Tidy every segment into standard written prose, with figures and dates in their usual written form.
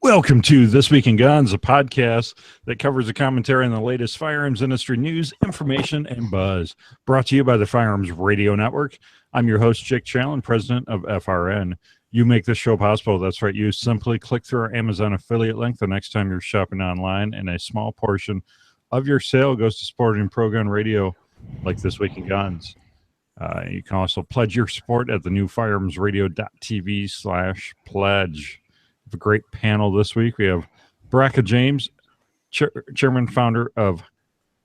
Welcome to This Week in Guns, a podcast that covers the commentary on the latest firearms industry news, information, and buzz. Brought to you by the Firearms Radio Network. I'm your host, Jake Challen, president of FRN. You make this show possible. That's right. You simply click through our Amazon affiliate link the next time you're shopping online, and a small portion of your sale goes to supporting pro-gun radio like This Week in Guns. You can also pledge your support at the new firearmsradio.tv/pledge. A great panel this week. We have Braca James, chairman founder of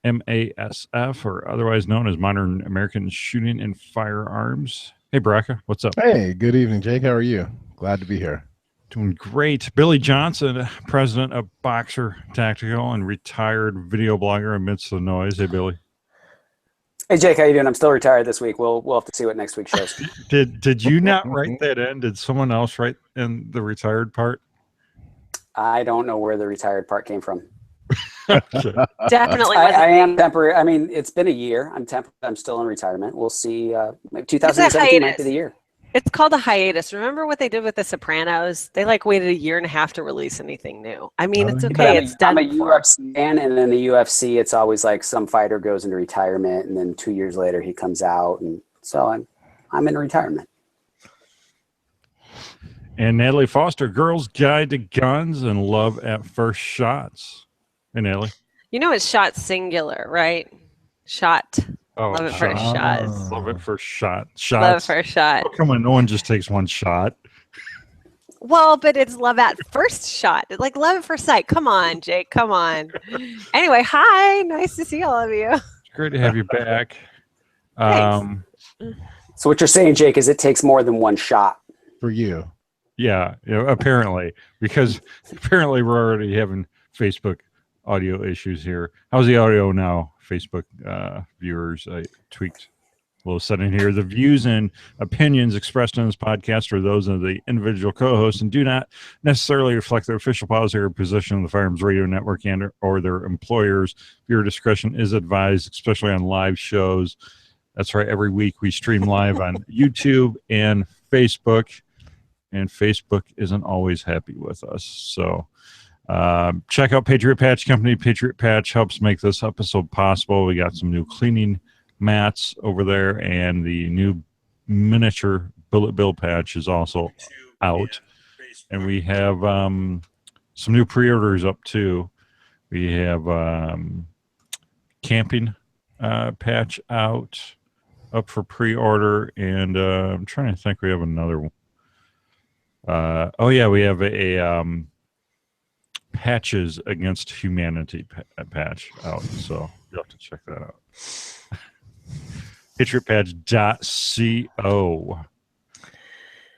MASF, or otherwise known as Modern American Shooting and Firearms. Hey, Braca, what's up? Hey, good evening, Jake. How are you? Glad to be here. Doing great. Billy Johnson, president of Boxer Tactical and retired video blogger amidst the noise. Hey, Billy. Hey, Jake, how you doing? I'm still retired this week. We'll have to see what next week shows. Did you not write that in? Did someone else write in the retired part? I don't know where the retired part came from. Definitely. I am temporary. I mean, it's been a year. I'm still in retirement. We'll see. 2017 might be the year. It's called a hiatus. Remember what they did with The Sopranos? They waited a year and a half to release anything new. I mean, it's okay. It's done. I'm a UFC fan, and in the UFC, it's always like some fighter goes into retirement, and then 2 years later he comes out, and so I'm in retirement. And Natalie Foster, Girls Guide to Guns and Love at First Shots. Hey, Natalie. You know it's shot singular, right? Shot. Oh, love it first shot. Love it first shot. Shots. Love it first shot. Oh, come on, no one just takes one shot. Well, but it's love at first shot. It's like love at first sight. Come on, Jake. Come on. Anyway, hi. Nice to see all of you. It's great to have you back. Thanks. So what you're saying, Jake, is it takes more than one shot for you. Yeah, apparently, because apparently we're already having Facebook audio issues here. How's the audio now, Facebook viewers? I tweaked a little setting here. The views and opinions expressed in this podcast are those of the individual co-hosts and do not necessarily reflect the official policy or position of the Firearms Radio Network and or their employers. Viewer discretion is advised, especially on live shows. That's right. Every week we stream live on YouTube and Facebook, and Facebook isn't always happy with us. So check out Patriot Patch Company. Patriot Patch helps make this episode possible. We got some new cleaning mats over there, and the new miniature bullet bill patch is also out. And we have some new pre-orders up too. We have camping patch up for pre-order, and I'm trying to think. We have another one. We have a Patches Against Humanity patch out, so you'll have to check that out. PatriotPatch.co.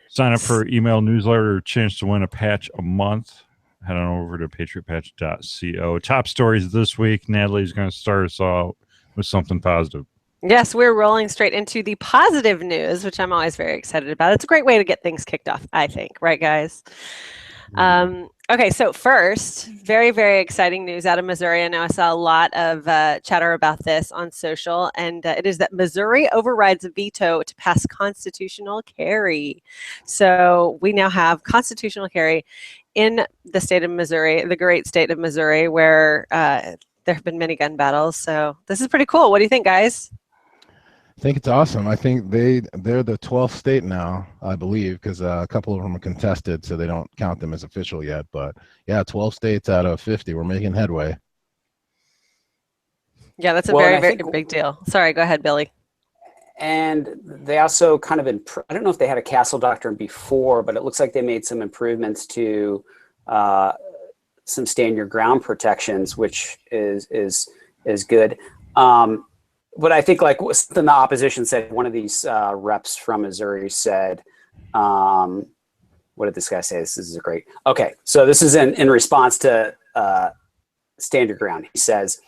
Sign up for email newsletter, chance to win a patch a month. Head on over to PatriotPatch.co. Top stories this week. Natalie's going to start us out with something positive. Yes, we're rolling straight into the positive news, which I'm always very excited about. It's a great way to get things kicked off, I think. Right, guys? Okay, so first, very, very exciting news out of Missouri. I know I saw a lot of chatter about this on social, and it is that Missouri overrides a veto to pass constitutional carry. So we now have constitutional carry in the state of Missouri, the great state of Missouri, where there have been many gun battles. So this is pretty cool. What do you think, guys? I think it's awesome. I think they're the 12th state now, I believe, because a couple of them are contested, so they don't count them as official yet. But yeah, 12 states out of 50. We're making headway. Yeah, that's a very big deal. Sorry, go ahead, Billy. And they also kind of, I don't know if they had a castle doctrine before, but it looks like they made some improvements to some stand your ground protections, which is good. But I think like something the opposition said, one of these reps from Missouri said, what did this guy say? This is great. Okay, so this is in response to stand your ground. He says,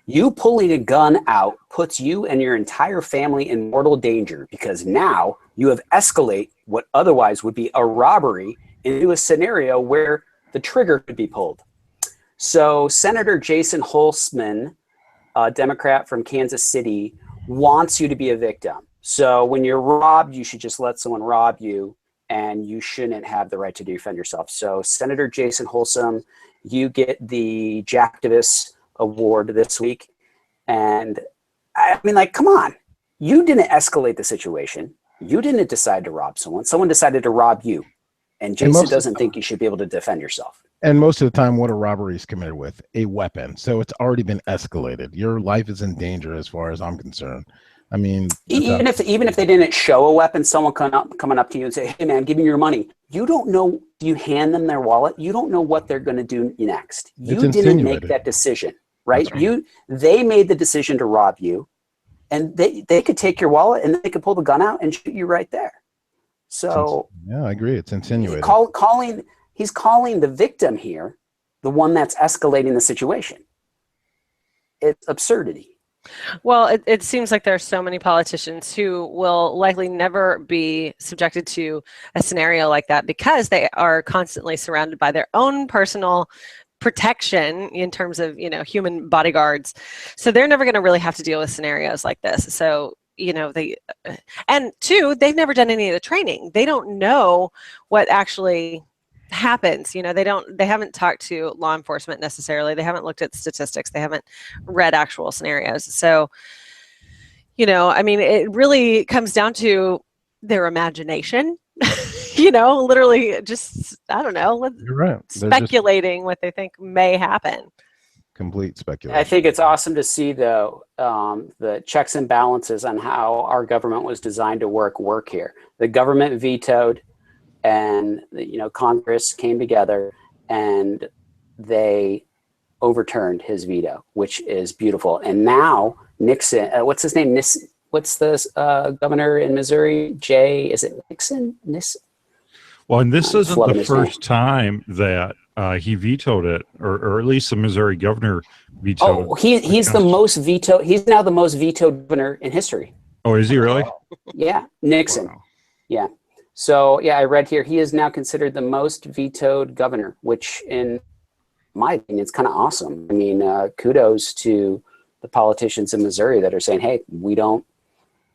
"You pulling a gun out puts you and your entire family in mortal danger because now you have escalated what otherwise would be a robbery into a scenario where the trigger could be pulled." So Senator Jason Holzman, a Democrat from Kansas City, wants you to be a victim. So when you're robbed, you should just let someone rob you and you shouldn't have the right to defend yourself. So Senator Jason Holsom, you get the Jacktivist Award this week. And I mean, like, come on. You didn't escalate the situation. You didn't decide to rob someone. Someone decided to rob you. And Jason doesn't think you should be able to defend yourself. And most of the time, what a robbery is committed with? A weapon. So it's already been escalated. Your life is in danger as far as I'm concerned. I mean, even if they didn't show a weapon, someone coming up to you and say, "Hey man, give me your money." You don't know. You hand them their wallet. You don't know what they're going to do next. You didn't make that decision, right? They made the decision to rob you, and they could take your wallet and they could pull the gun out and shoot you right there. So yeah, I agree. It's insinuated. He's calling the victim here the one that's escalating the situation. It's absurdity. Well, it seems like there are so many politicians who will likely never be subjected to a scenario like that because they are constantly surrounded by their own personal protection in terms of, human bodyguards. So they're never going to really have to deal with scenarios like this. So, and two, they've never done any of the training. They don't know what actually happens. They haven't talked to law enforcement necessarily. They haven't looked at statistics. They haven't read actual scenarios. So, I mean, it really comes down to their imagination, literally just, I don't know, You're right. Speculating what they think may happen. Complete speculation. I think it's awesome to see, though, the checks and balances on how our government was designed to work here. The government vetoed, and Congress came together and they overturned his veto, which is beautiful. And now Nixon, what's his name? What's the governor in Missouri? Is it Nixon? Well, and this isn't the first time that he vetoed it, or at least the Missouri governor vetoed. Oh, he's the most vetoed. He's now the most vetoed governor in history. Oh, is he really? Yeah, Nixon. Wow. Yeah. So, yeah, I read here, he is now considered the most vetoed governor, which in my opinion is kind of awesome. I mean, kudos to the politicians in Missouri that are saying, hey, we don't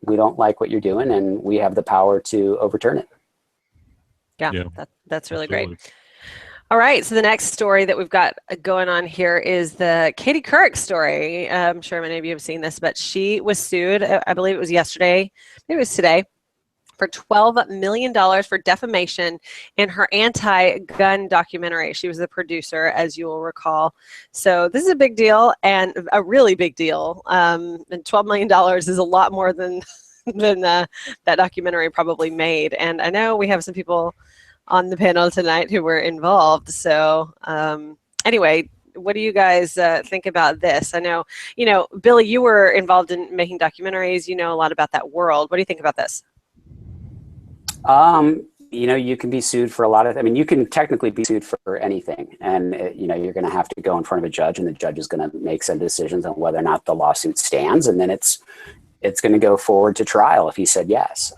like what you're doing and we have the power to overturn it. Yeah. That's really great. All right. So the next story that we've got going on here is the Katie Couric story. I'm sure many of you have seen this, but she was sued, I believe it was yesterday, maybe it was today, for $12 million for defamation in her anti-gun documentary. She was the producer, as you will recall. So this is a big deal, and a really big deal. And $12 million is a lot more than that documentary probably made. And I know we have some people on the panel tonight who were involved. So anyway, what do you guys think about this? I know, Billy, you were involved in making documentaries. You know a lot about that world. What do you think about this? You can be sued for a lot of, you can technically be sued for anything. And, you're going to have to go in front of a judge, and the judge is going to make some decisions on whether or not the lawsuit stands. And then it's going to go forward to trial if he said yes.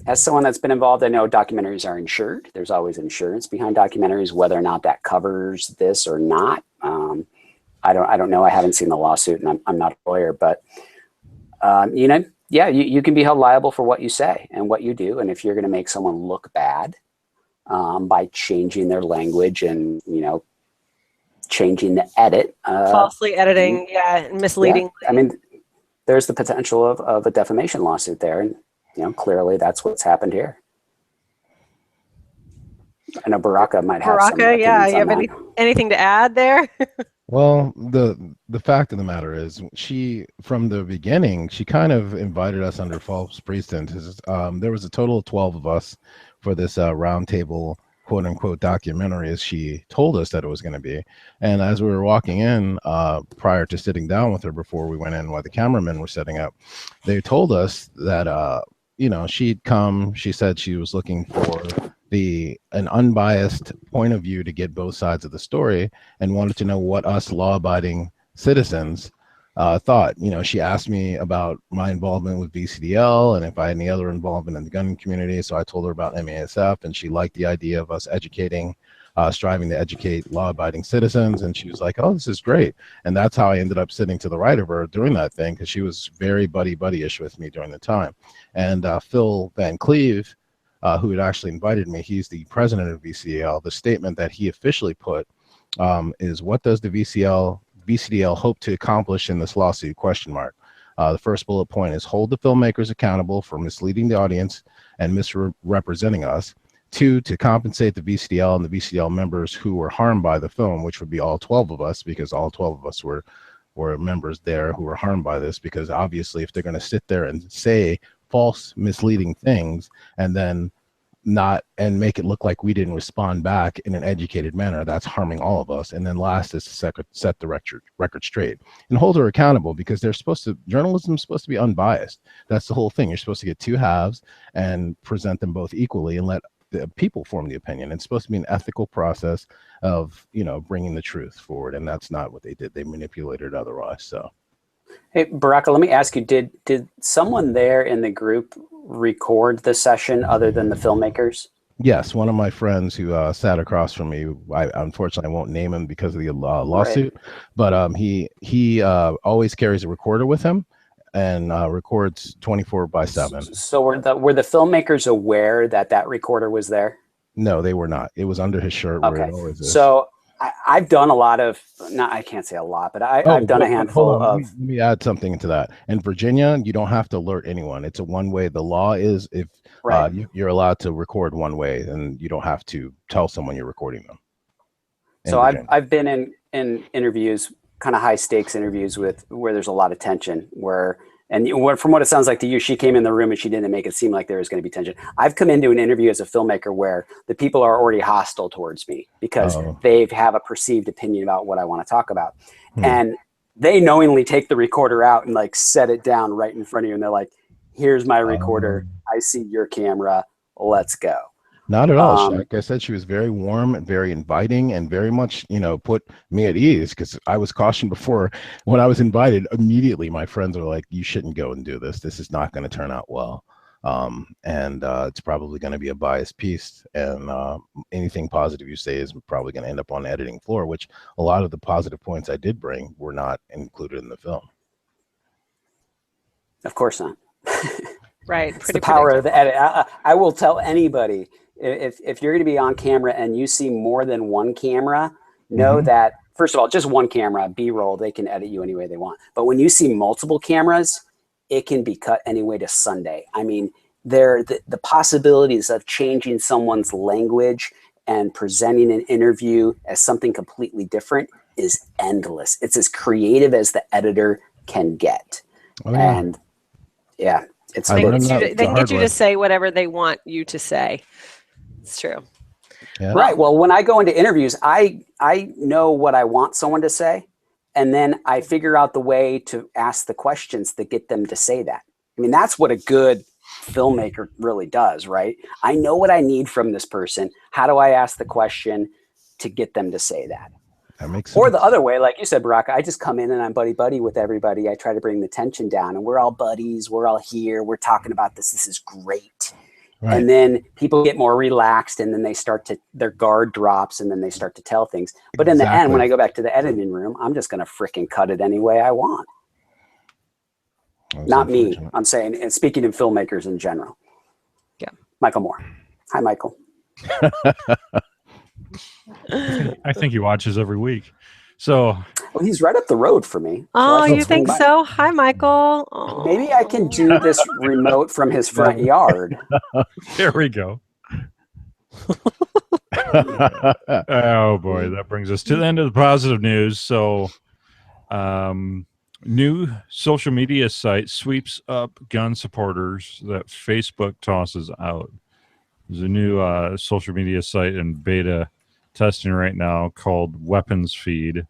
As someone that's been involved, I know documentaries are insured. There's always insurance behind documentaries, whether or not that covers this or not. I don't know. I haven't seen the lawsuit, and I'm not a lawyer, but you can be held liable for what you say and what you do. And if you're going to make someone look bad by changing their language and, changing the edit. Falsely editing, and misleading. Yeah. There's the potential of a defamation lawsuit there. And, clearly that's what's happened here. I know Baraka might have some opinions you on have that. anything to add there? Well, the fact of the matter is, she, from the beginning, she kind of invited us under false pretenses. There was a total of 12 of us for this roundtable, quote unquote, documentary, as she told us that it was going to be. And as we were walking in, prior to sitting down with her, before we went in while the cameramen were setting up, they told us that, she'd come. She said she was looking for an unbiased point of view to get both sides of the story, and wanted to know what us law-abiding citizens thought. She asked me about my involvement with BCDL and if I had any other involvement in the gun community. So I told her about MASF, and she liked the idea of us educating striving to educate law-abiding citizens. And she was like, oh, this is great. And that's how I ended up sitting to the right of her during that thing, because she was very buddy-ish with me during the time. And Phil Van Cleve, who had actually invited me, he's the president of VCDL. The statement that he officially put is, what does the VCDL hope to accomplish in this lawsuit, ? The first bullet point is, hold the filmmakers accountable for misleading the audience and misrepresenting us. 2, to compensate the VCDL and the VCDL members who were harmed by the film, which would be all 12 of us, because all 12 of us were members there who were harmed by this. Because obviously, if they're going to sit there and say false, misleading things and then and make it look like we didn't respond back in an educated manner, that's harming all of us. And then last is to set the record straight and hold her accountable, because journalism is supposed to be unbiased. That's the whole thing. You're supposed to get two halves and present them both equally and let the people form the opinion. It's supposed to be an ethical process of, bringing the truth forward. And that's not what they did. They manipulated otherwise. So. Hey, Baraka, let me ask you, did someone there in the group record the session other than the filmmakers? Yes, one of my friends who sat across from me, unfortunately I won't name him because of the lawsuit, right. But he always carries a recorder with him and records 24/7. So were the filmmakers aware that recorder was there? No, they were not. It was under his shirt. Okay. Where it always is. So I've done a lot of, I can't say a lot, but I've done a handful of. Let me add something to that. In Virginia, you don't have to alert anyone. It's a one-way. The law is if right. You're allowed to record one way, and you don't have to tell someone you're recording them. So I've been in interviews, kind of high stakes interviews where there's a lot of tension, from what it sounds like to you, she came in the room and she didn't make it seem like there was going to be tension. I've come into an interview as a filmmaker where the people are already hostile towards me because they have a perceived opinion about what I want to talk about. And they knowingly take the recorder out and like set it down right in front of you. And they're like, here's my recorder. I see your camera. Let's go. Not at all. Like I said, she was very warm and very inviting and very much, put me at ease, because I was cautioned before when I was invited. Immediately, my friends are like, you shouldn't go and do this. This is not going to turn out well. And it's probably going to be a biased piece. And anything positive you say is probably going to end up on the editing floor, which a lot of the positive points I did bring were not included in the film. Of course not. Right. It's the power of the edit. I will tell anybody, if you're going to be on camera and you see more than one camera, know that, first of all, just one camera, B-roll, they can edit you any way they want. But when you see multiple cameras, it can be cut any way to Sunday. I mean, the possibilities of changing someone's language and presenting an interview as something completely different is endless. It's as creative as the editor can get. And yeah, they can get you to say whatever they want you to say. It's true. Yeah. Right. Well, when I go into interviews, I know what I want someone to say, and then I figure out the way to ask the questions that get them to say that. I mean, that's what a good filmmaker really does, right? I know what I need from this person. How do I ask the question to get them to say that? That makes sense. Or the other way, like you said, Baraka, I just come in and I'm buddy with everybody. I try to bring the tension down, and we're all buddies. We're all here. We're talking about this. This is great. Right. And then people get more relaxed, and then their guard drops, and then they start to tell things. But in the end, when I go back to the editing room, I'm just going to freaking cut it any way I want. Not me. I'm saying, and speaking in filmmakers in general. Yeah. Michael Moore. Hi, Michael. I think he watches every week. So well, he's right up the road for me. Oh, you think so? Hi, Michael. Oh. Maybe I can do this remote from his front yard. There we go. Oh boy, that brings us to the end of the positive news. So, new social media site sweeps up gun supporters that Facebook tosses out. There's a new social media site in beta testing right now called Weapons Feed.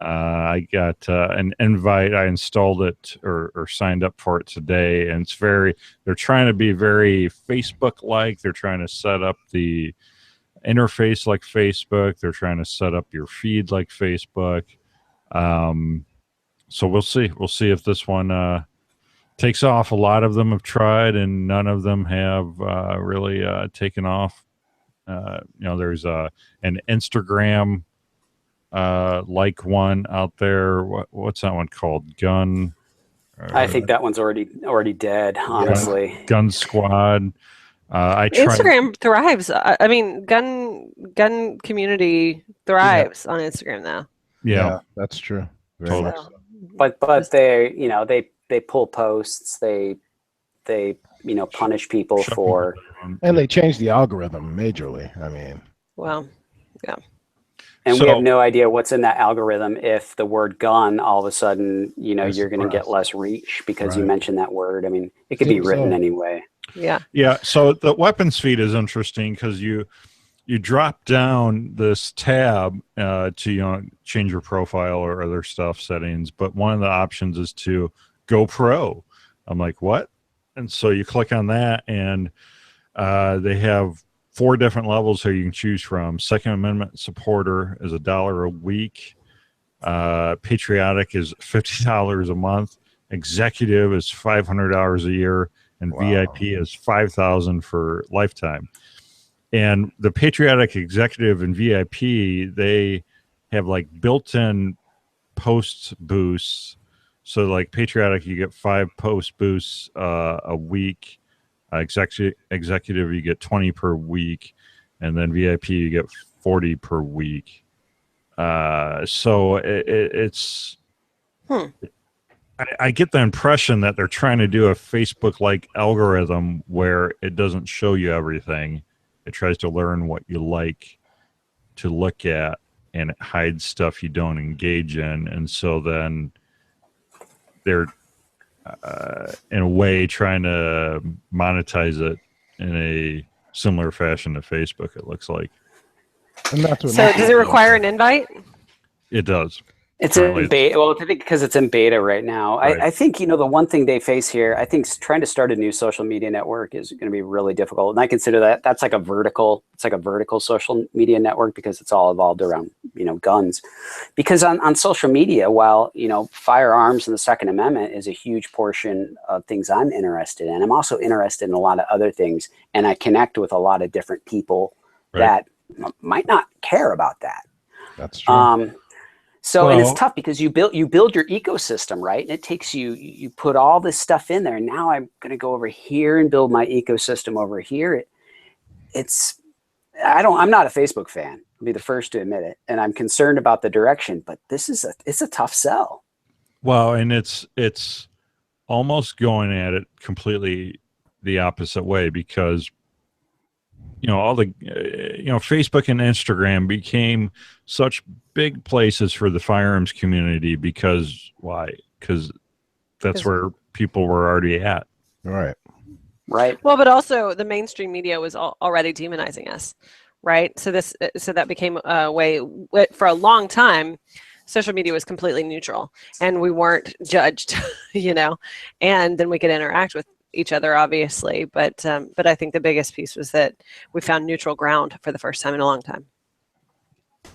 I got an invite. I installed it or signed up for it today, and they're trying to be very Facebook-like. They're trying to set up the interface like Facebook. They're trying to set up your feed like Facebook. So we'll see. We'll see if this one takes off. A lot of them have tried, and none of them have really taken off There's an Instagram like one out there. What's that one called? Gun. I think that one's already dead. Honestly, Gun Squad. I tried. Instagram thrives. I mean, gun community thrives on Instagram now. Yeah, that's true. Very Totally. much so. But they pull posts. They punish people Shut for. people down. And they changed the algorithm majorly. I mean, Well, yeah. And So- we have no idea what's in that algorithm if the word gun, all of a sudden, Is you're going to get suppressed. less reach because you Right. mentioned that word. I mean, it could be Seems written so. anyway. Yeah. Yeah, so the weapons feed is interesting because you drop down this tab to change your profile or other stuff settings, but one of the options is to go pro. I'm like, what? And so you click on that, and they have 4 different levels here you can choose from. Second Amendment supporter is $1 a week. Patriotic is $50 a month. Executive is $500 a year, and Wow. VIP is $5,000 for lifetime. And the Patriotic, Executive, and VIP, they have like built-in post boosts. So like Patriotic, you get 5 post boosts a week. Executive, you get 20 per week, and then VIP, you get 40 per week. So it's. I get the impression that they're trying to do a Facebook-like algorithm where it doesn't show you everything. It tries to learn what you like to look at, and it hides stuff you don't engage in. And so then they're, in a way, trying to monetize it in a similar fashion to Facebook, it looks like. and that's what So makes does it require an invite? It does. It's Currently. in beta. Well, I think because it's in beta right now. Right. I think, the one thing they face here, I think trying to start a new social media network is going to be really difficult. And I consider that's like it's like a vertical social media network because it's all evolved around, guns. Because on social media, while, firearms and the Second Amendment is a huge portion of things I'm interested in, I'm also interested in a lot of other things. And I connect with a lot of different people Right. that might not care about that. That's true. So, and Well- it's tough because you build your ecosystem, right? And it takes you put all this stuff in there. And now I'm going to go over here and build my ecosystem over here. I'm not a Facebook fan. I'll be the first to admit it. And I'm concerned about the direction, but it's a tough sell. Well, and it's almost going at it completely the opposite way because all the Facebook and Instagram became such big places for the firearms community because why? Because that's where people were already at. Right. Right. Well, but also the mainstream media was already demonizing us, right? So that became a way for a long time. Social media was completely neutral, and we weren't judged, and then we could interact with each other, obviously. But I think the biggest piece was that we found neutral ground for the first time in a long time.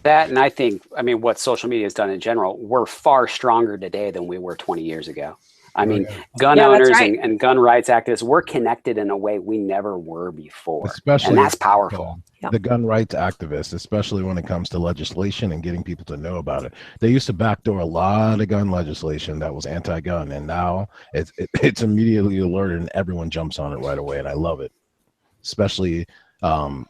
That, and I think, what social media has done in general, we're far stronger today than we were 20 years ago. I mean, gun Yeah, that's owners right. and gun rights activists, we're connected in a way we never were before. Especially and that's powerful. the gun rights activists, especially when it comes to legislation and getting people to know about it. They used to backdoor a lot of gun legislation that was anti-gun, and now it's immediately alerted and everyone jumps on it right away, and I love it. Especially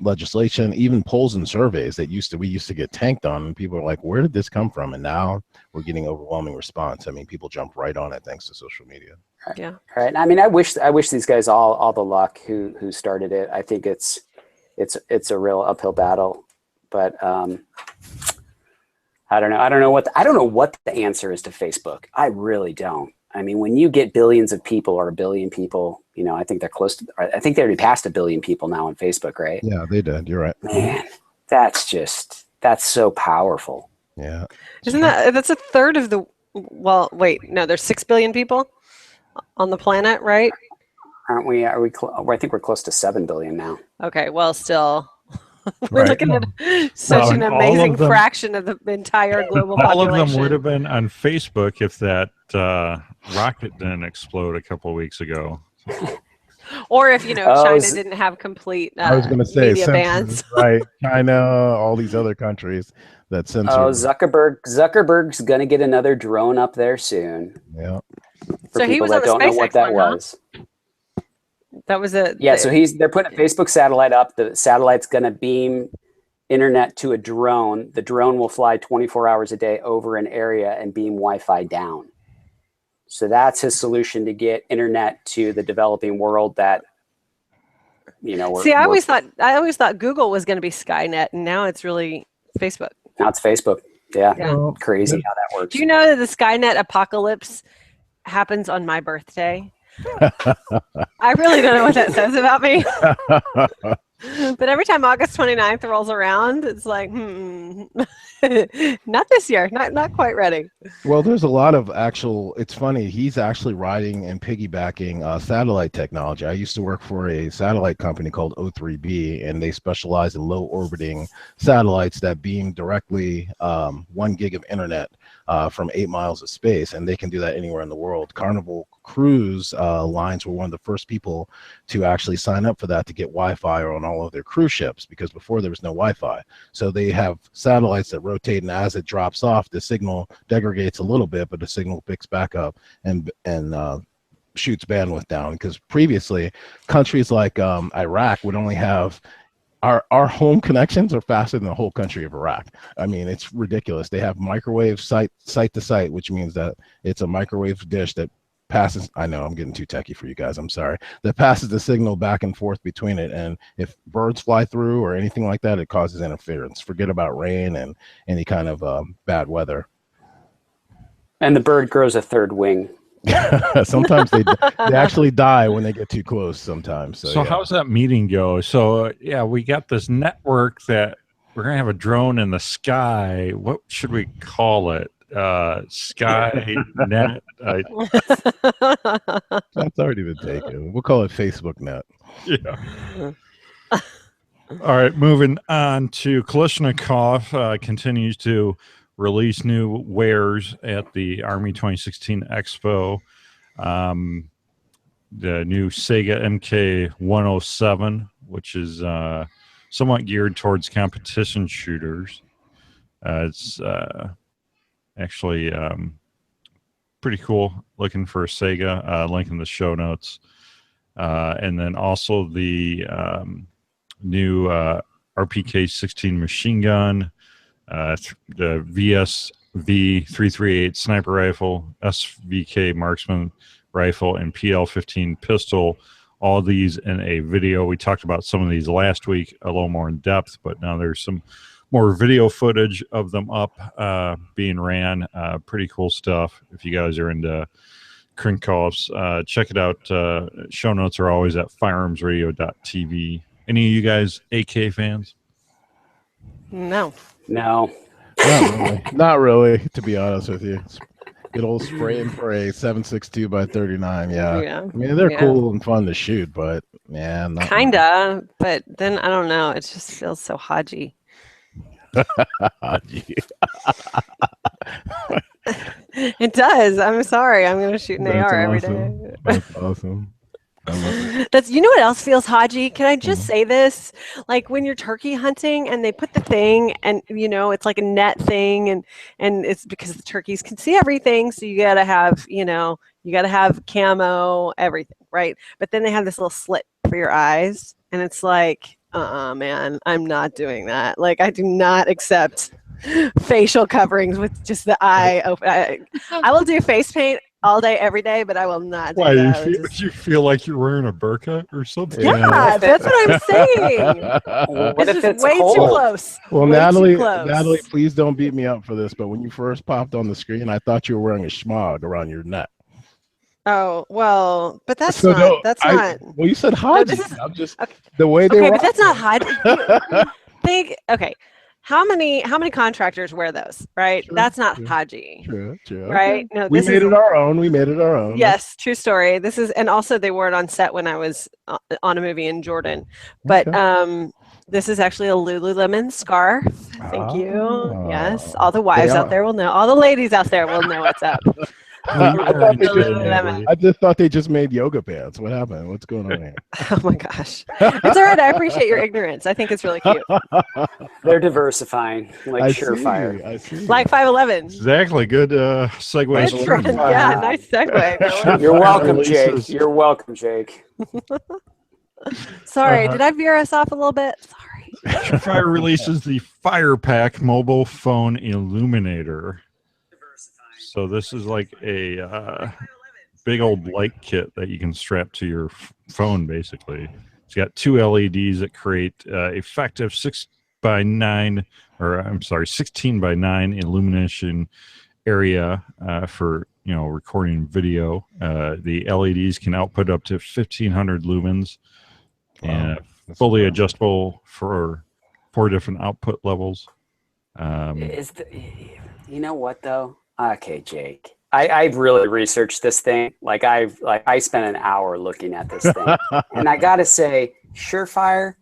legislation, even polls and surveys that we used to get tanked on, and people are like, where did this come from? And now we're getting overwhelming response. I mean, people jump right on it thanks to social media. Yeah. Right. I mean, I wish these guys all the luck who started it. I think it's a real uphill battle, but I don't know. I don't know what the answer is to Facebook. I really don't. I mean, when you get billions of people or 1 billion people, I think I think they already passed 1 billion people now on Facebook, right? Yeah, they did. You're right. Man, that's so powerful. Yeah. That's a third of the, well, wait, no, there's 6 billion people on the planet, right? Aren't we? I think we're close to 7 billion now. Okay, well, still, we're Right. looking at such Well, an and all amazing of them- fraction of the entire global All population. of them would have been on Facebook if that rocket didn't explode a couple of weeks ago. Or if, you know, Oh, China z- didn't have complete I was going to say media censors, bans. right? China, all these other countries that censor. Oh, Zuckerberg's gonna get another drone up there soon. Yeah. For So he people was on that the don't know what SpaceX that one, huh? was. That was a Yeah, so they're putting a Facebook satellite up. The satellite's gonna beam internet to a drone. The drone will fly 24 hours a day over an area and beam Wi-Fi down. So that's his solution to get internet to the developing world that, you know, See, I always thought Google was going to be Skynet, and now it's really Facebook. now it's Facebook. Yeah. Yeah. Well, Crazy how that works. Do you know that the Skynet apocalypse happens on my birthday? I really don't know what that says about me. But every time August 29th rolls around, it's like, not this year, not quite ready. Well, there's a lot of it's funny, he's actually riding and piggybacking satellite technology. I used to work for a satellite company called O3B, and they specialize in low orbiting satellites that beam directly 1 gig of internet from 8 miles of space, and they can do that anywhere in the world. Carnival Cruise lines were one of the first people to actually sign up for that, to get Wi-Fi on all of their cruise ships, because before there was no Wi-Fi. So they have satellites that rotate, and as it drops off, the signal degrades a little bit, but the signal picks back up and shoots bandwidth down. Because previously, countries like Iraq would only have our home connections are faster than the whole country of Iraq. I mean, it's ridiculous. They have microwave site to site, which means that it's a microwave dish that passes, I know I'm getting too techie for you guys, I'm sorry, that passes the signal back and forth between it. And if birds fly through or anything like that, it causes interference. Forget about rain and any kind of bad weather. And the bird grows a third wing. Sometimes they actually die when they get too close sometimes. So yeah. How's that meeting go? So yeah, we got this network that we're going to have a drone in the sky. What should we call it? Sky net. That's already been taken. We'll call it Facebook net. Yeah. All right, moving on to Kalashnikov continues to release new wares at the Army 2016 Expo. The new Sega MK107, which is somewhat geared towards competition shooters. It's actually pretty cool looking for a Sega. Link in the show notes. And then also the new RPK 16 machine gun, the VSV 338 sniper rifle, SVK marksman rifle, and PL-15 pistol. All these in a video. We talked about some of these last week a little more in depth, but now there's some more video footage of them up being ran. Pretty cool stuff. If you guys are into Krinkhoffs, check it out. Show notes are always at firearmsradio.tv. Any of you guys AK fans? No. Not really, to be honest with you. Good old spray and pray 7.62 by 39. Yeah. I mean, they're cool and fun to shoot, but man, kinda. But then I don't know. It just feels so hodgy. It does. I'm sorry. I'm going to shoot an AR every day. That's awesome. That's, you know what else feels hodgy? Can I just say this? Like when you're turkey hunting and they put the thing and, you know, it's like a net thing and it's because the turkeys can see everything. So you got to have, you know, you got to have camo, everything, right? But then they have this little slit for your eyes and it's like, man, I'm not doing that. Like I do not accept facial coverings with just the eye open. I will do face paint all day, every day, but I will not do Why, that. you feel like you're wearing a burqa or something? Yeah, that's what I'm saying. What if it's way cold? too close. Well, Way Natalie, too close. Natalie, please don't beat me up for this, but when you first popped on the screen, I thought you were wearing a schmog around your neck. Oh, well, but that's So not, no, that's not. Well, you said hodgy. this is- I'm just okay. the way they Okay, were. but that's not hodgy. Think, okay, how many contractors wear those, right? True, That's not true. hodgy, True. right? No, We this made is, it our own. We made it our own. yes, true story. This is, and also they wore it on set when I was on a movie in Jordan. But Okay. this is actually a Lululemon scarf. Thank you. Oh. Yes, all the wives They out are- there will know. All the ladies out there will know what's up. I just thought they just made yoga pants. What happened? What's going on here? Oh my gosh. It's all right. I appreciate your ignorance. I think it's really cute. They're diversifying, like Surefire. I see. Like 511. Exactly. Good segue. Good friend. Yeah, nice segue. You're welcome, Jake. You're welcome, Jake. Sorry, did I veer us off a little bit? Sorry. Surefire releases the Fire Pack mobile phone illuminator. So this is like a big old light kit that you can strap to your phone, basically. It's got two LEDs that create effective 16 by 9 illumination area for recording video. The LEDs can output up to 1,500 lumens, and fully adjustable for 4 different output levels. You know what though? Okay, Jake. I've really researched this thing. I spent an hour looking at this thing, and I gotta say, Surefire.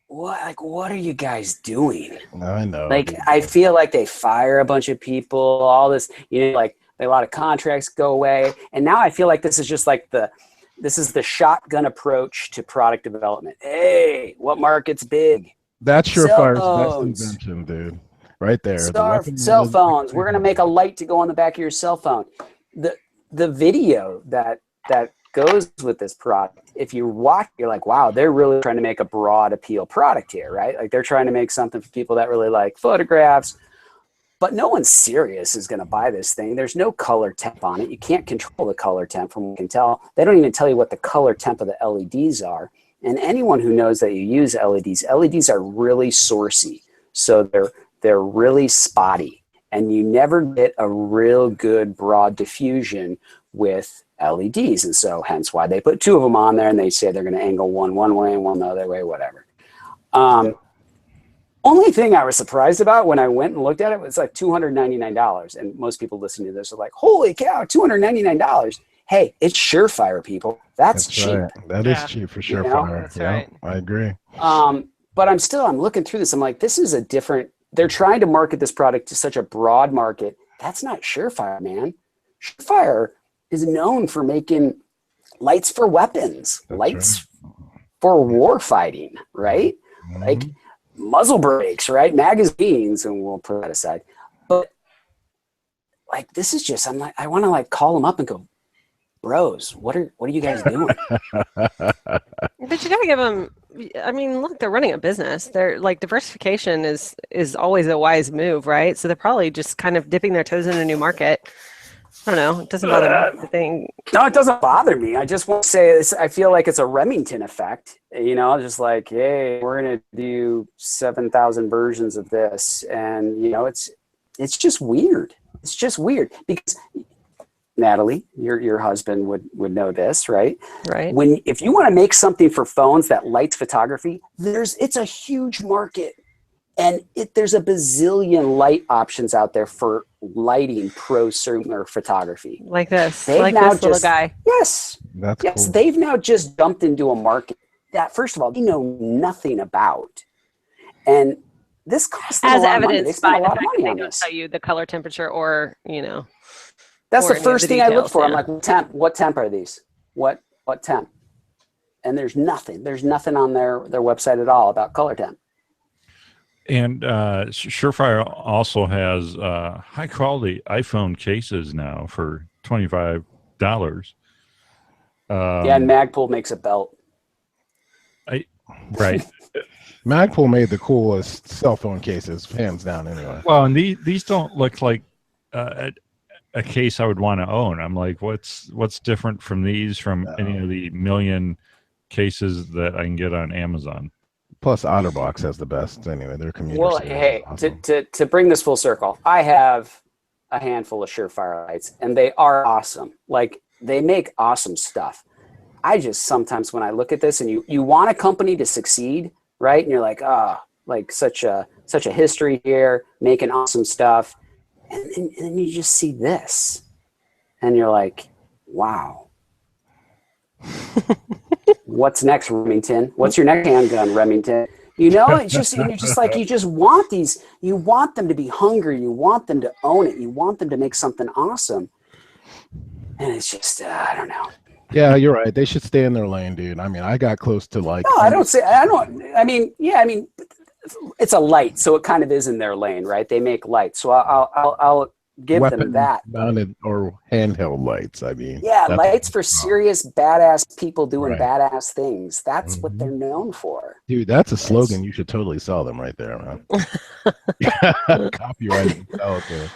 What are you guys doing? I know. I feel like they fire a bunch of people. All this, a lot of contracts go away, and now I feel like this is just this is the shotgun approach to product development. Hey, what market's big? That's Surefire's best invention, dude. Right there. Cell phones. We're gonna make a light to go on the back of your cell phone. The video that goes with this product, if you watch, you're like, wow, they're really trying to make a broad appeal product here, right? Like they're trying to make something for people that really like photographs, but no one serious is going to buy this thing. There's no color temp on it. You can't control the color temp from what you can tell. They don't even tell you what the color temp of the LEDs are. And anyone who knows that you use LEDs are really sourcey. So they're really spotty, and you never get a real good broad diffusion with LEDs. And so hence why they put 2 of them on there, and they say they're going to angle one way and one the other way, whatever. Only thing I was surprised about when I went and looked at it was like $299. And most people listening to this are like, holy cow, $299. Hey, it's Surefire, people. That's cheap. Right. That is cheap for Surefire. That's right. I agree. But I'm looking through this. I'm like, this is a different, they're trying to market this product to such a broad market. That's not Surefire, man. Surefire is known for making lights for weapons, lights for war fighting, right? Mm-hmm. Like muzzle brakes, right? Magazines, and we'll put that aside. But like, this is just, I want to call them up and go, bros, what are you guys doing? But you gotta give them, look, they're running a business. They're diversification is always a wise move, right? So they're probably just kind of dipping their toes in a new market. I don't know. It doesn't bother me. The thing. No, it doesn't bother me. I just want to say this. I feel like it's a Remington effect. Just like, hey, we're gonna do 7,000 versions of this, and it's just weird. It's just weird because Natalie, your husband would know this, right? Right. If you want to make something for phones that lights photography, it's a huge market. And there's a bazillion light options out there for lighting prosumer photography. Like this, this little guy. Yes. That's cool. They've now just jumped into a market that, first of all, they know nothing about. And this costs them a lot of money. They spend a lot of money on this. Tell you the color temperature or, That's the first thing I look for. I'm like, what temp are these? What temp? And there's nothing. There's nothing on their website at all about color temp. And Surefire also has high quality iPhone cases now for $25. And Magpul makes a belt. Right. Magpul made the coolest cell phone cases, hands down. Anyway. Well, and these don't look like a case I would want to own. I'm like, what's different from these from any of the million cases that I can get on Amazon? Plus, OtterBox has the best. Anyway, their community. Well, hey, awesome. to bring this full circle, I have a handful of Surefire lights, and they are awesome. Like, they make awesome stuff. I just sometimes when I look at this, and you want a company to succeed, right? And you're like, such a history here, making awesome stuff, and then you just see this, and you're like, wow. What's next, Remington? What's your next handgun, Remington? It's just you just want these. You want them to be hungry. You want them to own it. You want them to make something awesome. And it's just, I don't know. Yeah, you're right. They should stay in their lane, dude. I mean, I got close to like. No, I mean, it's a light, so it kind of is in their lane, right? They make lights, so I'll give them that. Mounted or handheld lights. I mean, yeah, lights for serious badass people doing Right. badass things. That's what they're known for. Dude, that's a slogan. You should totally sell them right there, man. Copyright and sell it there.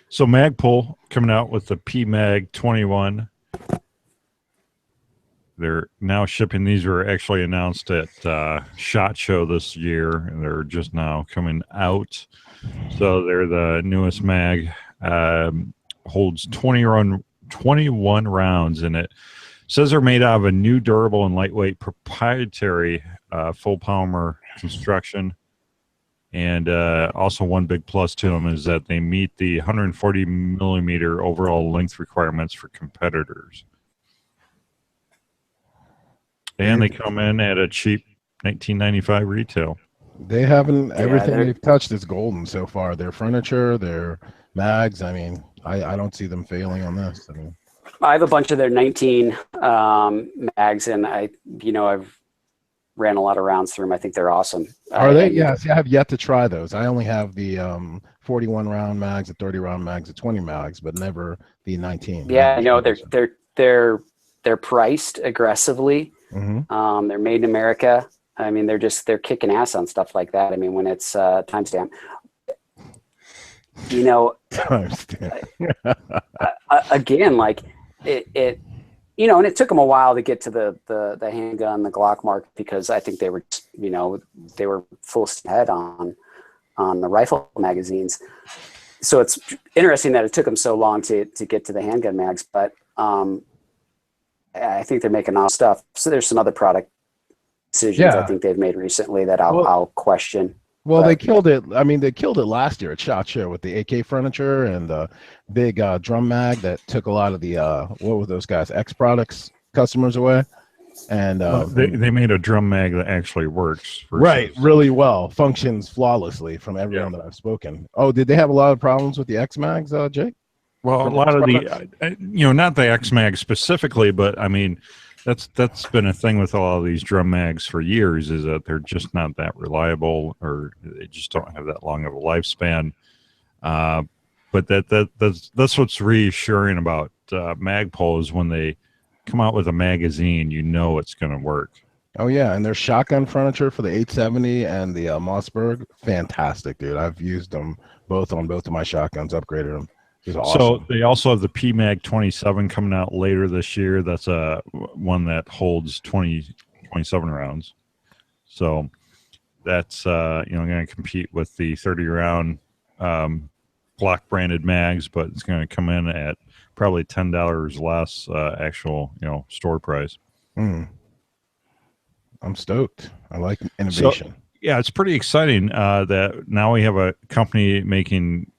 So Magpul coming out with the PMag 21. They're now shipping. These were actually announced at SHOT Show this year, and they're just now coming out. So they're the newest mag. Holds 21 rounds in it. Says they're made out of a new durable and lightweight proprietary full polymer construction. And also one big plus to them is that they meet the 140 millimeter overall length requirements for competitors. And they come in at a cheap $19.95 retail. They haven't, everything they've touched is golden so far. Their furniture, their mags. I mean, I don't see them failing on this. I mean, I have a bunch of their 19 mags, and I've ran a lot of rounds through them. I think they're awesome. Are they? Yes, I have yet to try those. I only have the 41 round mags, the 30 round mags, the 20 mags, but never the 19. Yeah, they're priced aggressively. Mm-hmm. They're made in America. I mean, they're kicking ass on stuff like that. I mean, when it's timestamp, again, like it, and it took them a while to get to the handgun, the Glock market, because I think they were, they were full ahead on the rifle magazines. So it's interesting that it took them so long to get to the handgun mags, but I think they're making all stuff. So there's some other product decisions I think they've made recently that I'll question. Well, they killed it. I mean, they killed it last year at SHOT Show with the AK furniture and the big drum mag that took a lot of the what were those guys, X Products customers away. And they made a drum mag that actually works. Right, really well, functions flawlessly from everyone that I've spoken. Oh, did they have a lot of problems with the X mags, Jake? Well, a lot of the, not the X mag specifically, but I mean, that's been a thing with all of these drum mags for years, is that they're just not that reliable, or they just don't have that long of a lifespan. But that's what's reassuring about Magpul, is when they come out with a magazine, it's going to work. Oh yeah, and their shotgun furniture for the 870 and the Mossberg, fantastic, dude. I've used them both on both of my shotguns, upgraded them. Awesome. So they also have the PMag 27 coming out later this year. That's one that holds 27 rounds. So that's going to compete with the 30 round Glock branded mags, but it's going to come in at probably $10 less actual store price. I'm stoked. I like innovation. So, yeah, it's pretty exciting that now we have a company making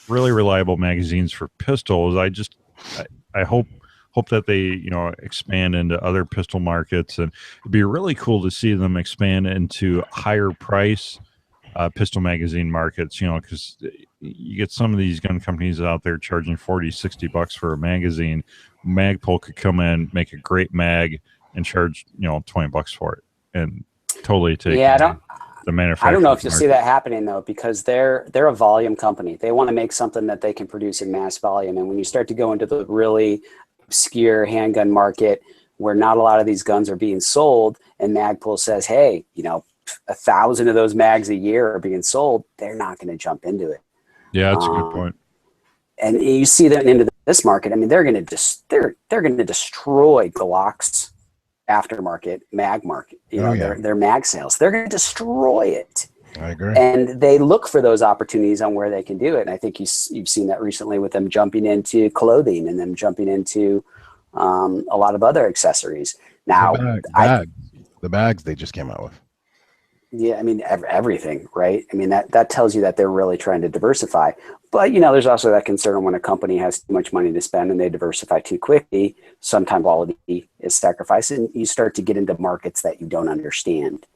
really reliable magazines for pistols. I hope that they expand into other pistol markets, and it'd be really cool to see them expand into higher price pistol magazine markets, because you get some of these gun companies out there charging $40-$60 for a magazine. Magpul could come in, make a great mag, and charge $20 for it, and totally take the manufacturer. I don't know if you'll see that happening though, because they're a volume company. They want to make something that they can produce in mass volume, and when you start to go into the really obscure handgun market where not a lot of these guns are being sold, and Magpul says, hey, 1,000 of those mags a year are being sold, they're not going to jump into it. Yeah, that's a good point. And you see them into this market. I mean, they're going to destroy Glock's aftermarket mag market. Their mag sales. They're going to destroy it. I agree. And they look for those opportunities on where they can do it. And I think you've seen that recently with them jumping into clothing and them jumping into a lot of other accessories. Now, the bags they just came out with. Yeah, I mean, everything, right? I mean, that tells you that they're really trying to diversify. But, there's also that concern when a company has too much money to spend and they diversify too quickly, sometimes quality is sacrificed, and you start to get into markets that you don't understand.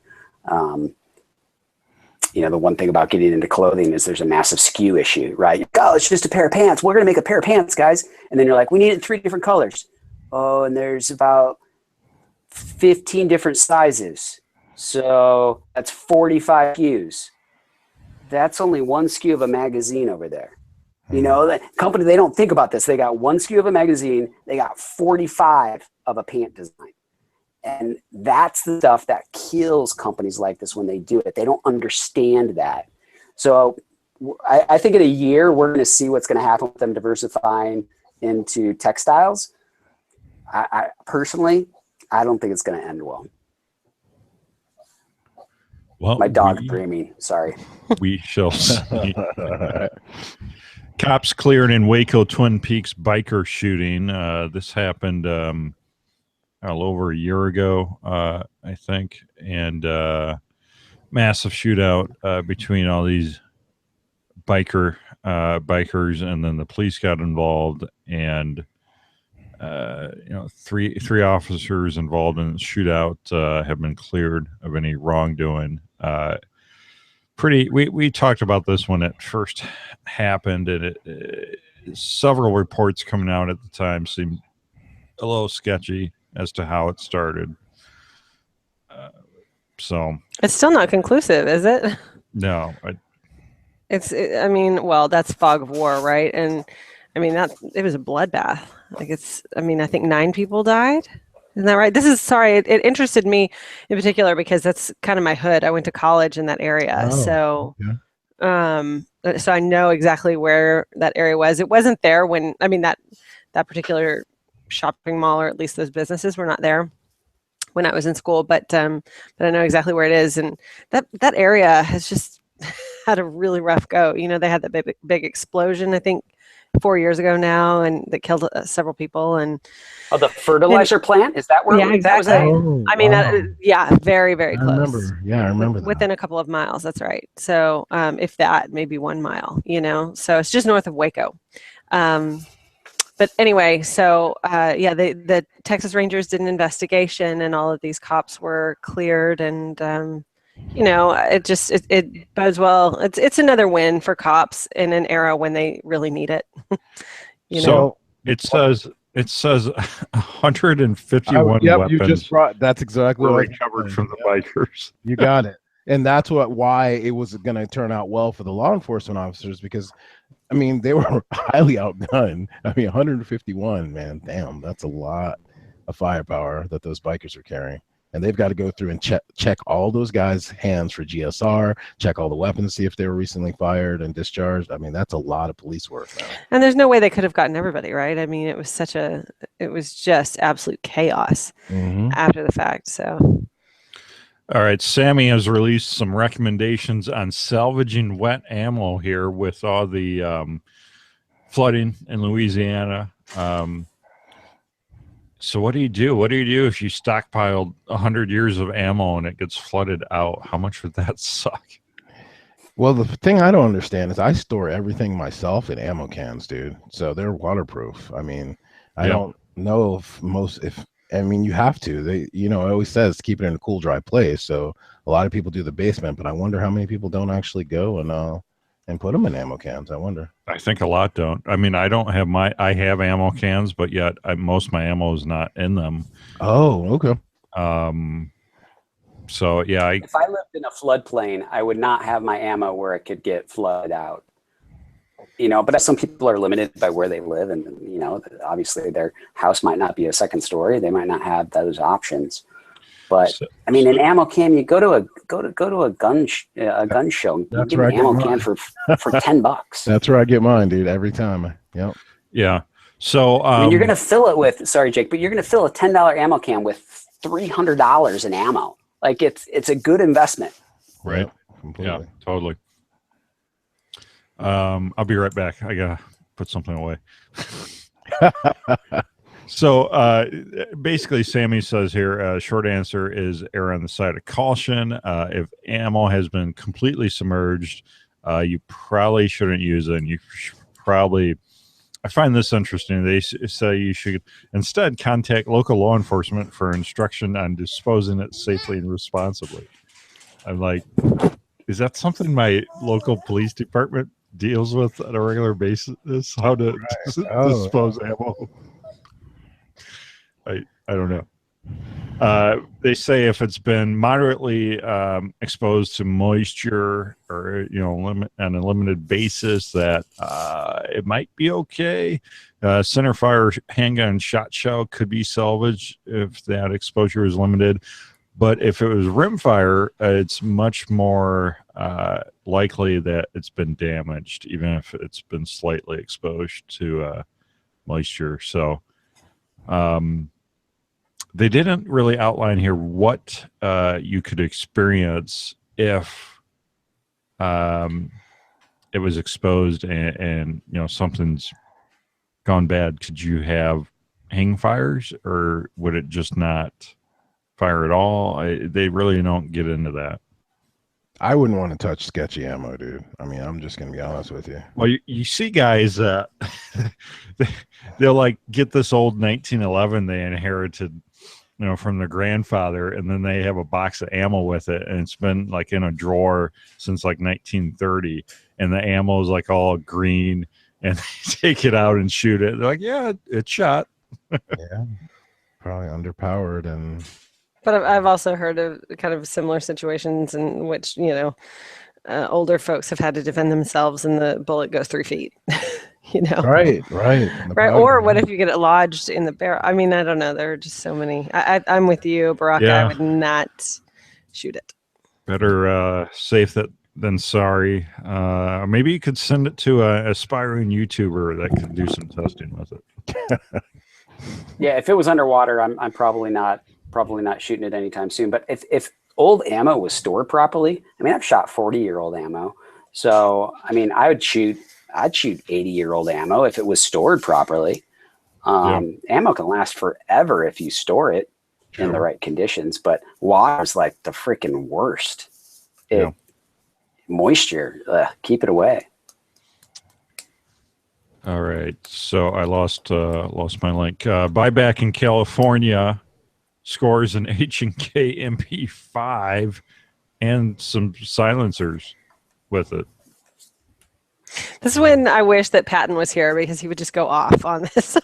the one thing about getting into clothing is there's a massive SKU issue, right? Oh, it's just a pair of pants. We're going to make a pair of pants, guys. And then you're like, we need it in 3 different colors. Oh, and there's about 15 different sizes. So that's 45 SKUs. That's only one SKU of a magazine over there. The company, they don't think about this. They got one SKU of a magazine. They got 45 of a pant design. And that's the stuff that kills companies like this when they do it. They don't understand that. So I think in a year, we're going to see what's going to happen with them diversifying into textiles. I personally, I don't think it's going to end well. Well, my dog dreaming. Sorry. We shall see. Cops cleared in Waco Twin Peaks biker shooting. This happened a little over a year ago, I think, and massive shootout between all these bikers, and then the police got involved, and three officers involved in the shootout have been cleared of any wrongdoing. We talked about this when it first happened, and several reports coming out at the time seemed a little sketchy as to how it started. So it's still not conclusive, is it? No. That's fog of war, right? And it was a bloodbath. I think 9 people died. Isn't that right? It interested me in particular because that's kind of my hood. I went to college in that area. So I know exactly where that area was. It wasn't there when, that particular shopping mall, or at least those businesses, were not there when I was in school, but I know exactly where it is. And that area has just had a really rough go. They had that big explosion, I think 4 years ago now, and that killed several people. And the fertilizer plant, is that where that was at? Very, very close. I remember that. Within a couple of miles. That's right. So if that, maybe 1 mile, so it's just north of Waco. But anyway, so the Texas Rangers did an investigation, and all of these cops were cleared, and it bodes well. It's another win for cops in an era when they really need it. So it says 151 weapons. You just brought. That's exactly were what recovered from the bikers. You got it, and that's why it was going to turn out well for the law enforcement officers, because they were highly outgunned. 151, man, damn, that's a lot of firepower that those bikers are carrying. And they've got to go through and check all those guys' hands for GSR, check all the weapons, see if they were recently fired and discharged. That's a lot of police work now. And there's no way they could have gotten everybody, right? It was just absolute chaos after the fact. So. All right, Sammy has released some recommendations on salvaging wet ammo here with all the flooding in Louisiana. So what do you do? What do you do if you stockpiled 100 years of ammo and it gets flooded out? How much would that suck? Well, the thing I don't understand is I store everything myself in ammo cans, dude. So they're waterproof. I don't know if you have to. They, it always says keep it in a cool, dry place. So a lot of people do the basement, but I wonder how many people don't actually go and put them in ammo cans. I wonder. I think a lot don't. I don't have I have ammo cans, but yet most of my ammo is not in them. Oh, okay. So yeah, if I lived in a floodplain, I would not have my ammo where it could get flooded out. But some people are limited by where they live, and obviously their house might not be a second story. They might not have those options. But an ammo can, you go to a gun show. You get an ammo can for $10. That's where I get mine, dude. Every time. Yep. Yeah. So you're gonna fill it with. Sorry, Jake, but you're gonna fill a $10 ammo can with $300 in ammo. It's a good investment. Right. Completely. Yeah. Totally. I'll be right back. I gotta put something away. So basically, Sammy says here, short answer is err on the side of caution. If ammo has been completely submerged, you probably shouldn't use it. And you probably, I find this interesting. They say you should instead contact local law enforcement for instruction on disposing it safely and responsibly. I'm like, is that something my local police department deals with on a regular basis? How to dispose ammo? I don't know. They say if it's been moderately exposed to moisture or on a limited basis, that it might be okay. Centerfire handgun shot shell could be salvaged if that exposure is limited, but if it was rimfire, it's much more likely that it's been damaged, even if it's been slightly exposed to moisture. So. They didn't really outline here what you could experience if it was exposed and something's gone bad. Could you have hang fires, or would it just not fire at all? They really don't get into that. I wouldn't want to touch sketchy ammo, dude. I mean, I'm just going to be honest with you. Well, you see guys, they'll like get this old 1911 they inherited, from their grandfather, and then they have a box of ammo with it, and it's been like in a drawer since like 1930, and the ammo is like all green, and they take it out and shoot it. They're like, yeah, it's shot. Yeah, probably underpowered. But I've also heard of kind of similar situations in which, older folks have had to defend themselves and the bullet goes 3 feet, Right. Right. Or what if you get it lodged in the barrel? I mean, I don't know. There are just so many. I'm with you, Baraka. Yeah. I would not shoot it. Better safe than sorry. Maybe you could send it to an aspiring YouTuber that could do some testing with it. Yeah, if it was underwater, I'm probably not shooting it anytime soon. But if old ammo was stored properly, I mean, I've shot 40-year-old ammo. So, I mean, I'd shoot 80-year-old ammo if it was stored properly. Ammo can last forever if you store it in the right conditions, but water's like the freaking worst. Moisture, keep it away. All right, so I lost my link. Buyback in California scores an H&K MP5 and some silencers with it. This is when I wish that Patton was here, because he would just go off on this.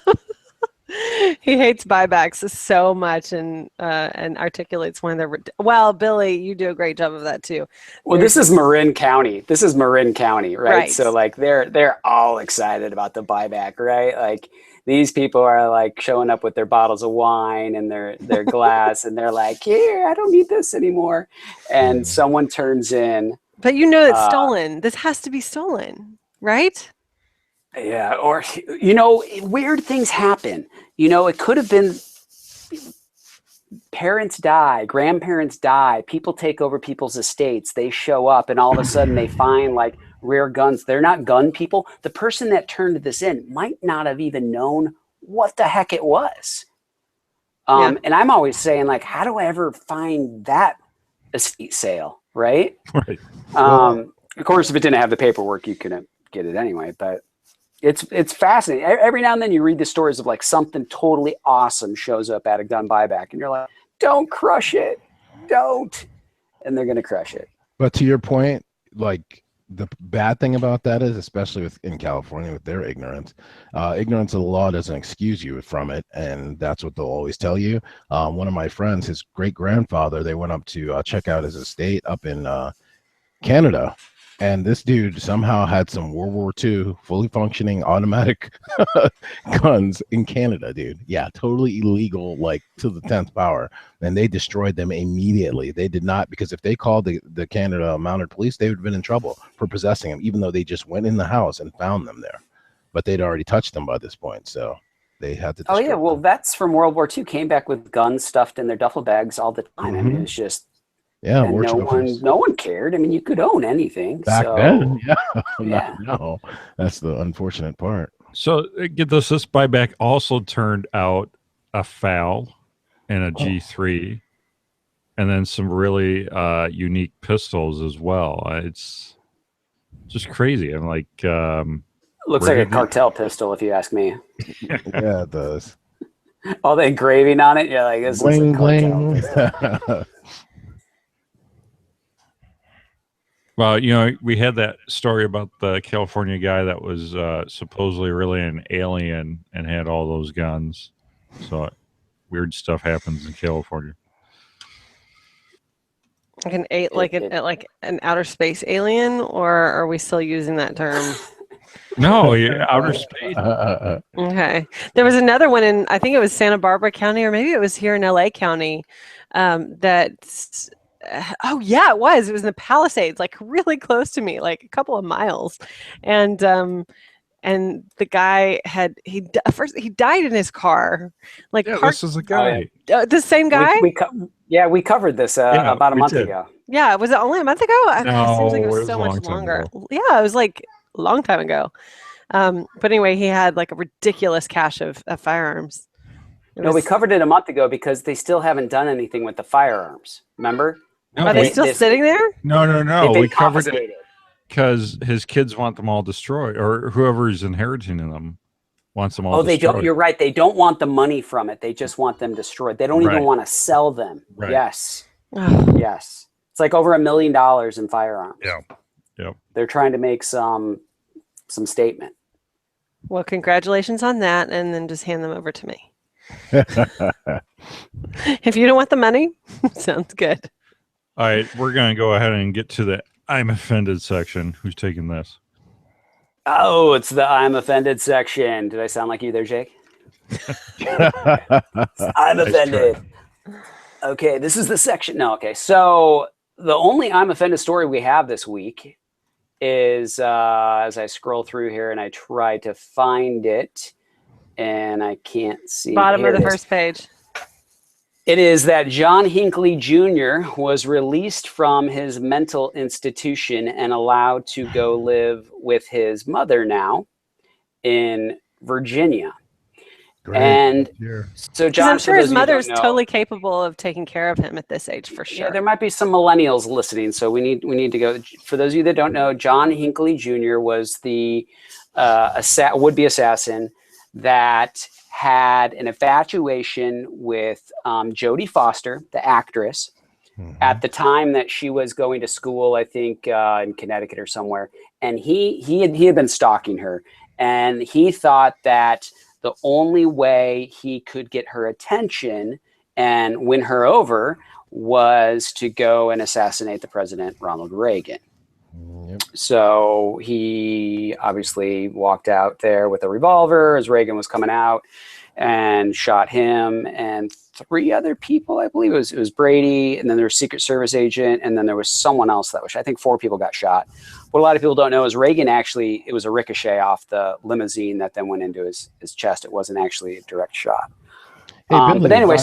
He hates buybacks so much and articulates one of their. Well, Billy, you do a great job of that too. Well, this is Marin County. Right? So like they're all excited about the buyback, right? Like these people are like showing up with their bottles of wine and their glass, and they're like, "Here, I don't need this anymore." And someone turns in. But it's stolen. This has to be stolen, right? Yeah, or weird things happen. It could have been parents die, grandparents die, people take over people's estates, they show up, and all of a sudden they find like rare guns. They're not gun people. The person that turned this in might not have even known what the heck it was. And I'm always saying, like, how do I ever find that estate sale, right? Right. Of course, if it didn't have the paperwork, you couldn't get it anyway, but it's fascinating. Every now and then you read the stories of like something totally awesome shows up at a gun buyback, and you're like, don't crush it. Don't. And they're going to crush it. But to your point, like the bad thing about that is, especially in California with their ignorance of the law doesn't excuse you from it. And that's what they'll always tell you. One of my friends, his great grandfather, they went up to check out his estate up in Canada. And this dude somehow had some World War II fully functioning automatic guns in Canada, dude. Yeah, totally illegal, like to the 10th power. And they destroyed them immediately. They did not, because if they called the Canada Mounted Police, they would have been in trouble for possessing them, even though they just went in the house and found them there. But they'd already touched them by this point, so they had to destroy well, them. vets from World War II came back with guns stuffed in their duffel bags all the time. I mean, it was just... Yeah, no one cared. I mean, you could own anything back then. Yeah, no, that's the unfortunate part. So get this buyback also turned out a FAL and a G3, and then some really unique pistols as well. It's just crazy. I'm like, looks like a cartel pistol, if you ask me. Yeah, it does. All the engraving on it, you're like, this is a cartel pistol. Well, we had that story about the California guy that was supposedly really an alien and had all those guns. So weird stuff happens in California. Like an outer space alien, or are we still using that term? No, outer space. Okay. There was another one in, I think it was Santa Barbara County, or maybe it was here in LA County. Oh yeah, it was in the Palisades, like really close to me, like a couple of miles. And the guy first he died in his car, like this is a guy. The same guy. We covered this about a month ago. Yeah, was it only a month ago? No, it seems like it was so much longer. Yeah, it was like a long time ago. But anyway, he had like a ridiculous cache of firearms. We covered it a month ago because they still haven't done anything with the firearms. Remember? No, are they still sitting there? No. We covered it because his kids want them all destroyed, or whoever's inheriting them wants them all destroyed. They don't. You're right. They don't want the money from it. They just want them destroyed. They don't even want to sell them. Right. Yes. Yes. It's like over $1 million in firearms. Yeah. They're trying to make some statement. Well, congratulations on that, and then just hand them over to me. If you don't want the money, sounds good. All right, we're going to go ahead and get to the I'm offended section. Who's taking this? Oh, it's the I'm offended section. Did I sound like you there, Jake? I'm offended. Okay, this is the section. No, okay. So the only I'm offended story we have this week is as I scroll through here and I try to find it, and I can't see. Bottom of the first page. It is that John Hinckley Jr. was released from his mental institution and allowed to go live with his mother now in Virginia. Great. And so John, I'm sure his mother's totally capable of taking care of him at this age, for sure. Yeah, there might be some millennials listening, so we need to go. For those of you that don't know, John Hinckley Jr. was the would-be assassin that had an infatuation with Jodie Foster, the actress, at the time that she was going to school, I think in Connecticut or somewhere. And he had been stalking her, and he thought that the only way he could get her attention and win her over was to go and assassinate the president, Ronald Reagan. Yep. So he obviously walked out there with a revolver as Reagan was coming out and shot him and 3 other people. I believe it was Brady, and then there was a Secret Service agent, and then there was someone else I think 4 people got shot. What a lot of people don't know is Reagan actually, it was a ricochet off the limousine that then went into his chest. It wasn't actually a direct shot. Hey, Billy, but anyway,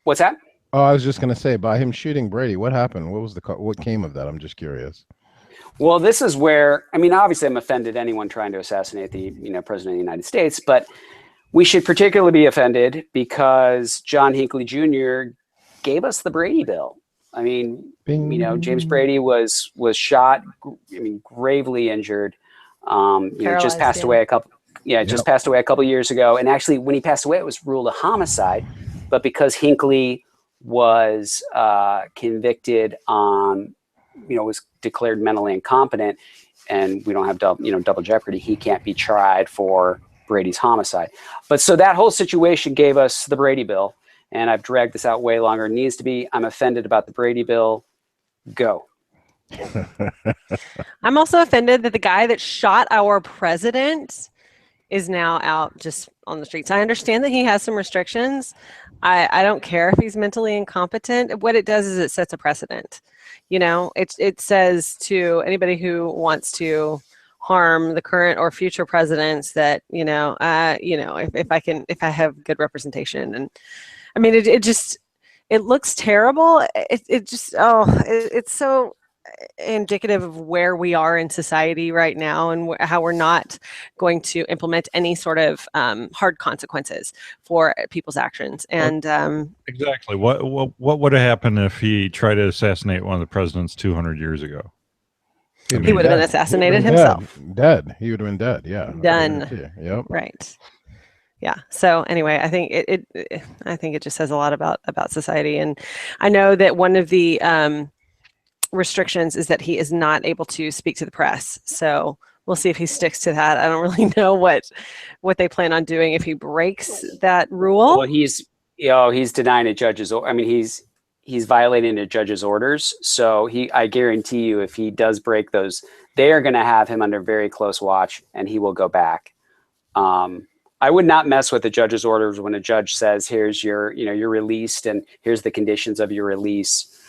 what's that? Oh, I was just going to say, by him shooting Brady, what happened? What came of that? I'm just curious. Well, this is where, obviously I'm offended anyone trying to assassinate the, president of the United States, but we should particularly be offended because John Hinckley Jr. gave us the Brady Bill. James Brady was shot, gravely injured, just passed away a couple of years ago. And actually when he passed away, it was ruled a homicide, but because Hinckley was convicted on, was declared mentally incompetent, and we don't have double jeopardy, he can't be tried for Brady's homicide. But so that whole situation gave us the Brady Bill, and I've dragged this out way longer than it needs to be. I'm offended about the Brady Bill. Go. I'm also offended that the guy that shot our president is now out just on the streets. I understand that he has some restrictions. I don't care if he's mentally incompetent. What it does is it sets a precedent. It says to anybody who wants to harm the current or future presidents that, if I have good representation. And it looks terrible. It's so indicative of where we are in society right now, and how we're not going to implement any sort of hard consequences for people's actions. And exactly, what would have happened if he tried to assassinate one of the presidents 200 years ago? He would have been assassinated himself. Dead. He would have been dead. Yeah. Done. Yep. Right. Yeah. So anyway, I think it just says a lot about society. And I know that one of the restrictions is that he is not able to speak to the press. So we'll see if he sticks to that. I don't really know what they plan on doing if he breaks that rule. Well, he's denying a judge's. I mean, he's violating a judge's orders. So I guarantee you, if he does break those, they are going to have him under very close watch, and he will go back. I would not mess with the judge's orders when a judge says, "Here's you're released, and here's the conditions of your release."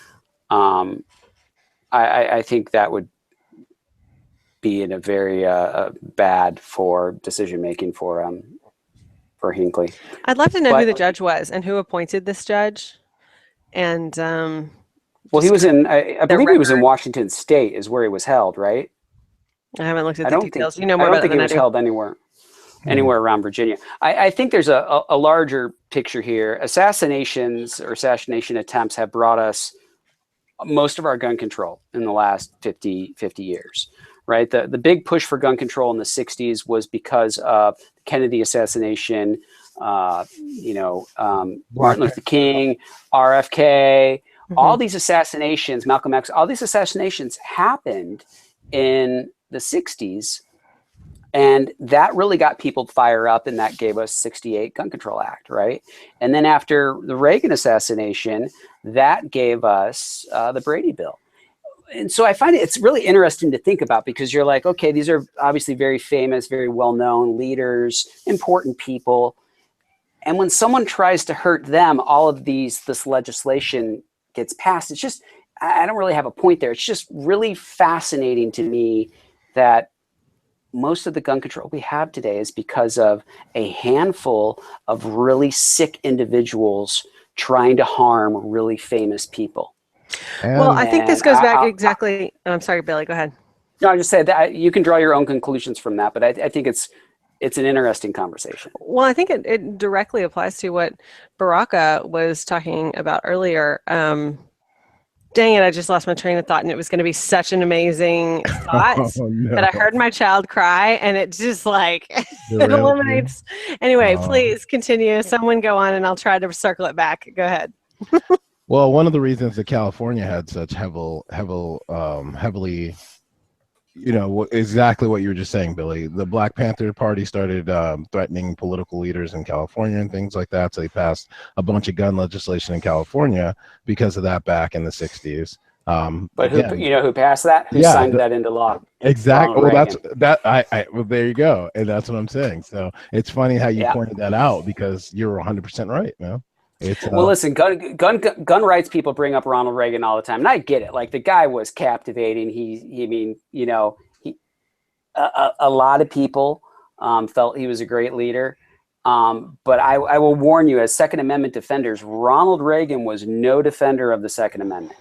I think that would be in a very bad for decision making for Hinckley. I'd love to know who the judge was and who appointed this judge. And well, he was in. I believe he was in Washington State, is where he was held, right? I haven't looked at the details. You know more I about don't think it than he was held anywhere around Virginia. I think there's a larger picture here. Assassination attempts have brought us most of our gun control in the last 50 years, right? The big push for gun control in the 60s was because of the Kennedy assassination, Martin Luther King, RFK, all these assassinations, Malcolm X, all these assassinations happened in the 60s. And that really got people to fire up, and that gave us 68 Gun Control Act, right? And then after the Reagan assassination, that gave us the Brady Bill. And so I find it's really interesting to think about, because you're like, okay, these are obviously very famous, very well-known leaders, important people. And when someone tries to hurt them, all of this legislation gets passed. It's just, I don't really have a point there. It's just really fascinating to me that most of the gun control we have today is because of a handful of really sick individuals trying to harm really famous people. Well, I think this goes back exactly. I'm sorry, Billy, go ahead. No, I just said that you can draw your own conclusions from that, but I think it's an interesting conversation. Well, I think it directly applies to what Baraka was talking about earlier. Dang it, I just lost my train of thought, and it was going to be such an amazing thought that I heard my child cry, and it just like it eliminates. Anyway, please continue. Someone go on, and I'll try to circle it back. Go ahead. Well, one of the reasons that California had such heavily, exactly what you were just saying, Billy. The Black Panther Party started threatening political leaders in California and things like that. So they passed a bunch of gun legislation in California because of that back in the 60s. But who passed that? Who signed that into law? Exactly. Well, well, there you go. And that's what I'm saying. So it's funny how you pointed that out, because you're 100% right, man. Well, listen, gun rights people bring up Ronald Reagan all the time, and I get it. Like, the guy was captivating. A lot of people felt he was a great leader. But I will warn you, as Second Amendment defenders, Ronald Reagan was no defender of the Second Amendment.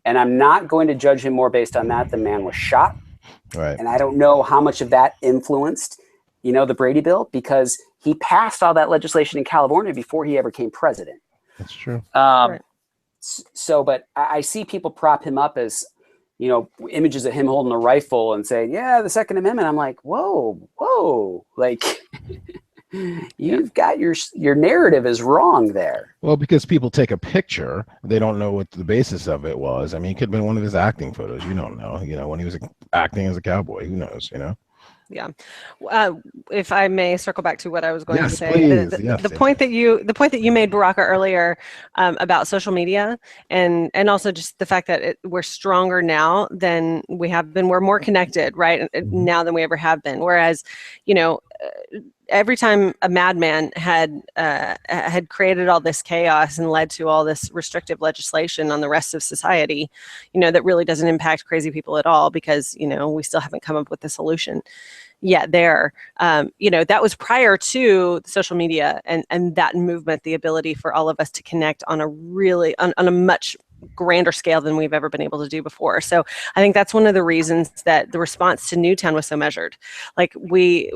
And I'm not going to judge him more based on that. The man was shot. Right. And I don't know how much of that influenced, the Brady Bill, because he passed all that legislation in California before he ever became president. That's true. Right. So, but I see people prop him up as, images of him holding a rifle and saying, yeah, the Second Amendment. I'm like, whoa, like you've got your narrative is wrong there. Well, because people take a picture, they don't know what the basis of it was. I mean, it could have been one of his acting photos. You don't know, when he was acting as a cowboy, who knows, Yeah. If I may circle back to what I was going to say, please. The point that you made, Baraka, earlier about social media and also just the fact that we're stronger now than we have been. We're more connected, right? Now than we ever have been. Whereas, every time a madman had created all this chaos and led to all this restrictive legislation on the rest of society, that really doesn't impact crazy people at all, because, we still haven't come up with the solution yet there. That was prior to social media and that movement, the ability for all of us to connect on a really, on a much grander scale than we've ever been able to do before. So I think that's one of the reasons that the response to Newtown was so measured. Like, we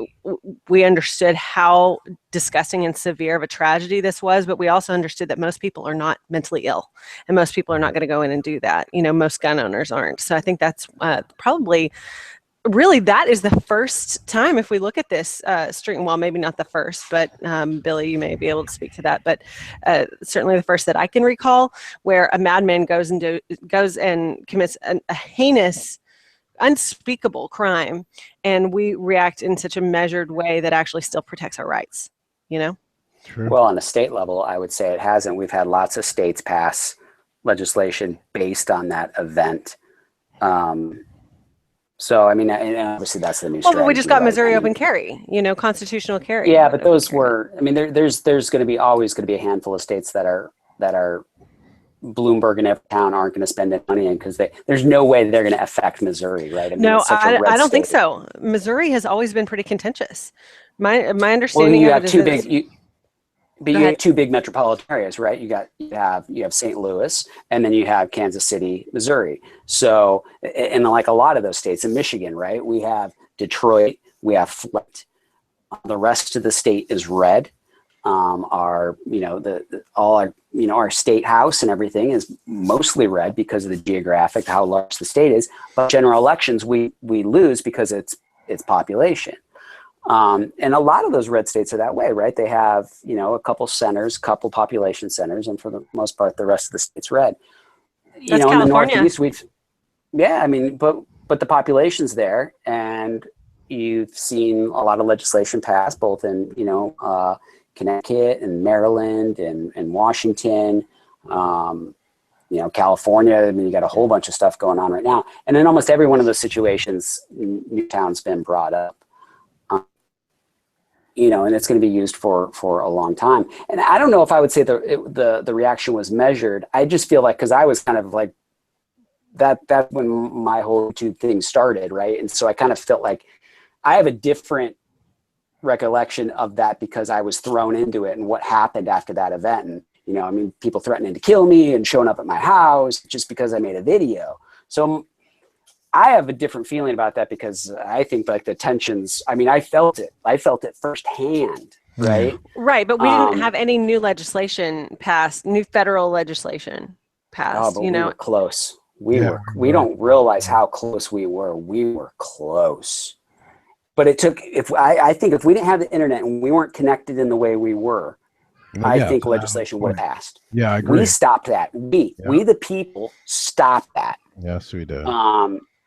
understood how disgusting and severe of a tragedy this was, but we also understood that most people are not mentally ill, and most people are not going to go in and do that. Most gun owners aren't. So I think that's probably really, that is the first time, if we look at this string, well, maybe not the first, but Billy, you may be able to speak to that, but certainly the first that I can recall, where a madman goes and commits a heinous, unspeakable crime, and we react in such a measured way that actually still protects our rights, you know? True. Well, on the state level, I would say it hasn't. We've had lots of states pass legislation based on that event. So, I mean, and obviously that's the new strategy. Well, but we just got right? Missouri I open mean, carry, you know, constitutional carry. yeah, but those were, I mean, there's going to be always going to be a handful of states that are Bloomberg and every town aren't going to spend any money in, because there's no way they're going to affect Missouri, right? I mean, No, it's such a red I don't think state. so. Missouri has always been pretty contentious. My Well, understanding you of have it is two that big, but Go you ahead. have two big metropolitan areas, right? You have St. Louis, and then you have Kansas City, Missouri. So, and like a lot of those states in Michigan, right? We have Detroit, we have Flint. The rest of the state is red. Our, you know, all our, you know, our state house and everything is mostly red because of the geographic, how large the state is. But general elections, we lose because it's population. And a lot of those red states are that way, right? They have, you know, a couple centers, couple population centers, and for the most part, the rest of the state's red. You That's know, in the California. Northeast, I mean, but the population's there, and you've seen a lot of legislation pass, both in, you know, Connecticut and Maryland and Washington, you know, California. I mean, you got a whole bunch of stuff going on right now. And in almost every one of those situations, Newtown's been brought up. You know, and it's going to be used for a long time. And I don't know if I would say the reaction was measured. I just feel like, because I was kind of like that when my whole YouTube thing started, right? And so I kind of felt like I have a different recollection of that because I was thrown into it and what happened after that event. And, you know, I mean, people threatening to kill me and showing up at my house just because I made a video. So I have a different feeling about that, because I think like the tensions, I mean, I felt it firsthand, right? Right, but we didn't have any new legislation passed, new federal legislation passed, but you we know. were close. We don't realize how close we were. We were close. But it took, I think if we didn't have the internet and we weren't connected in the way we were, I think legislation would have passed. Yeah, I agree. We stopped that. We the people stopped that. Yes, we did.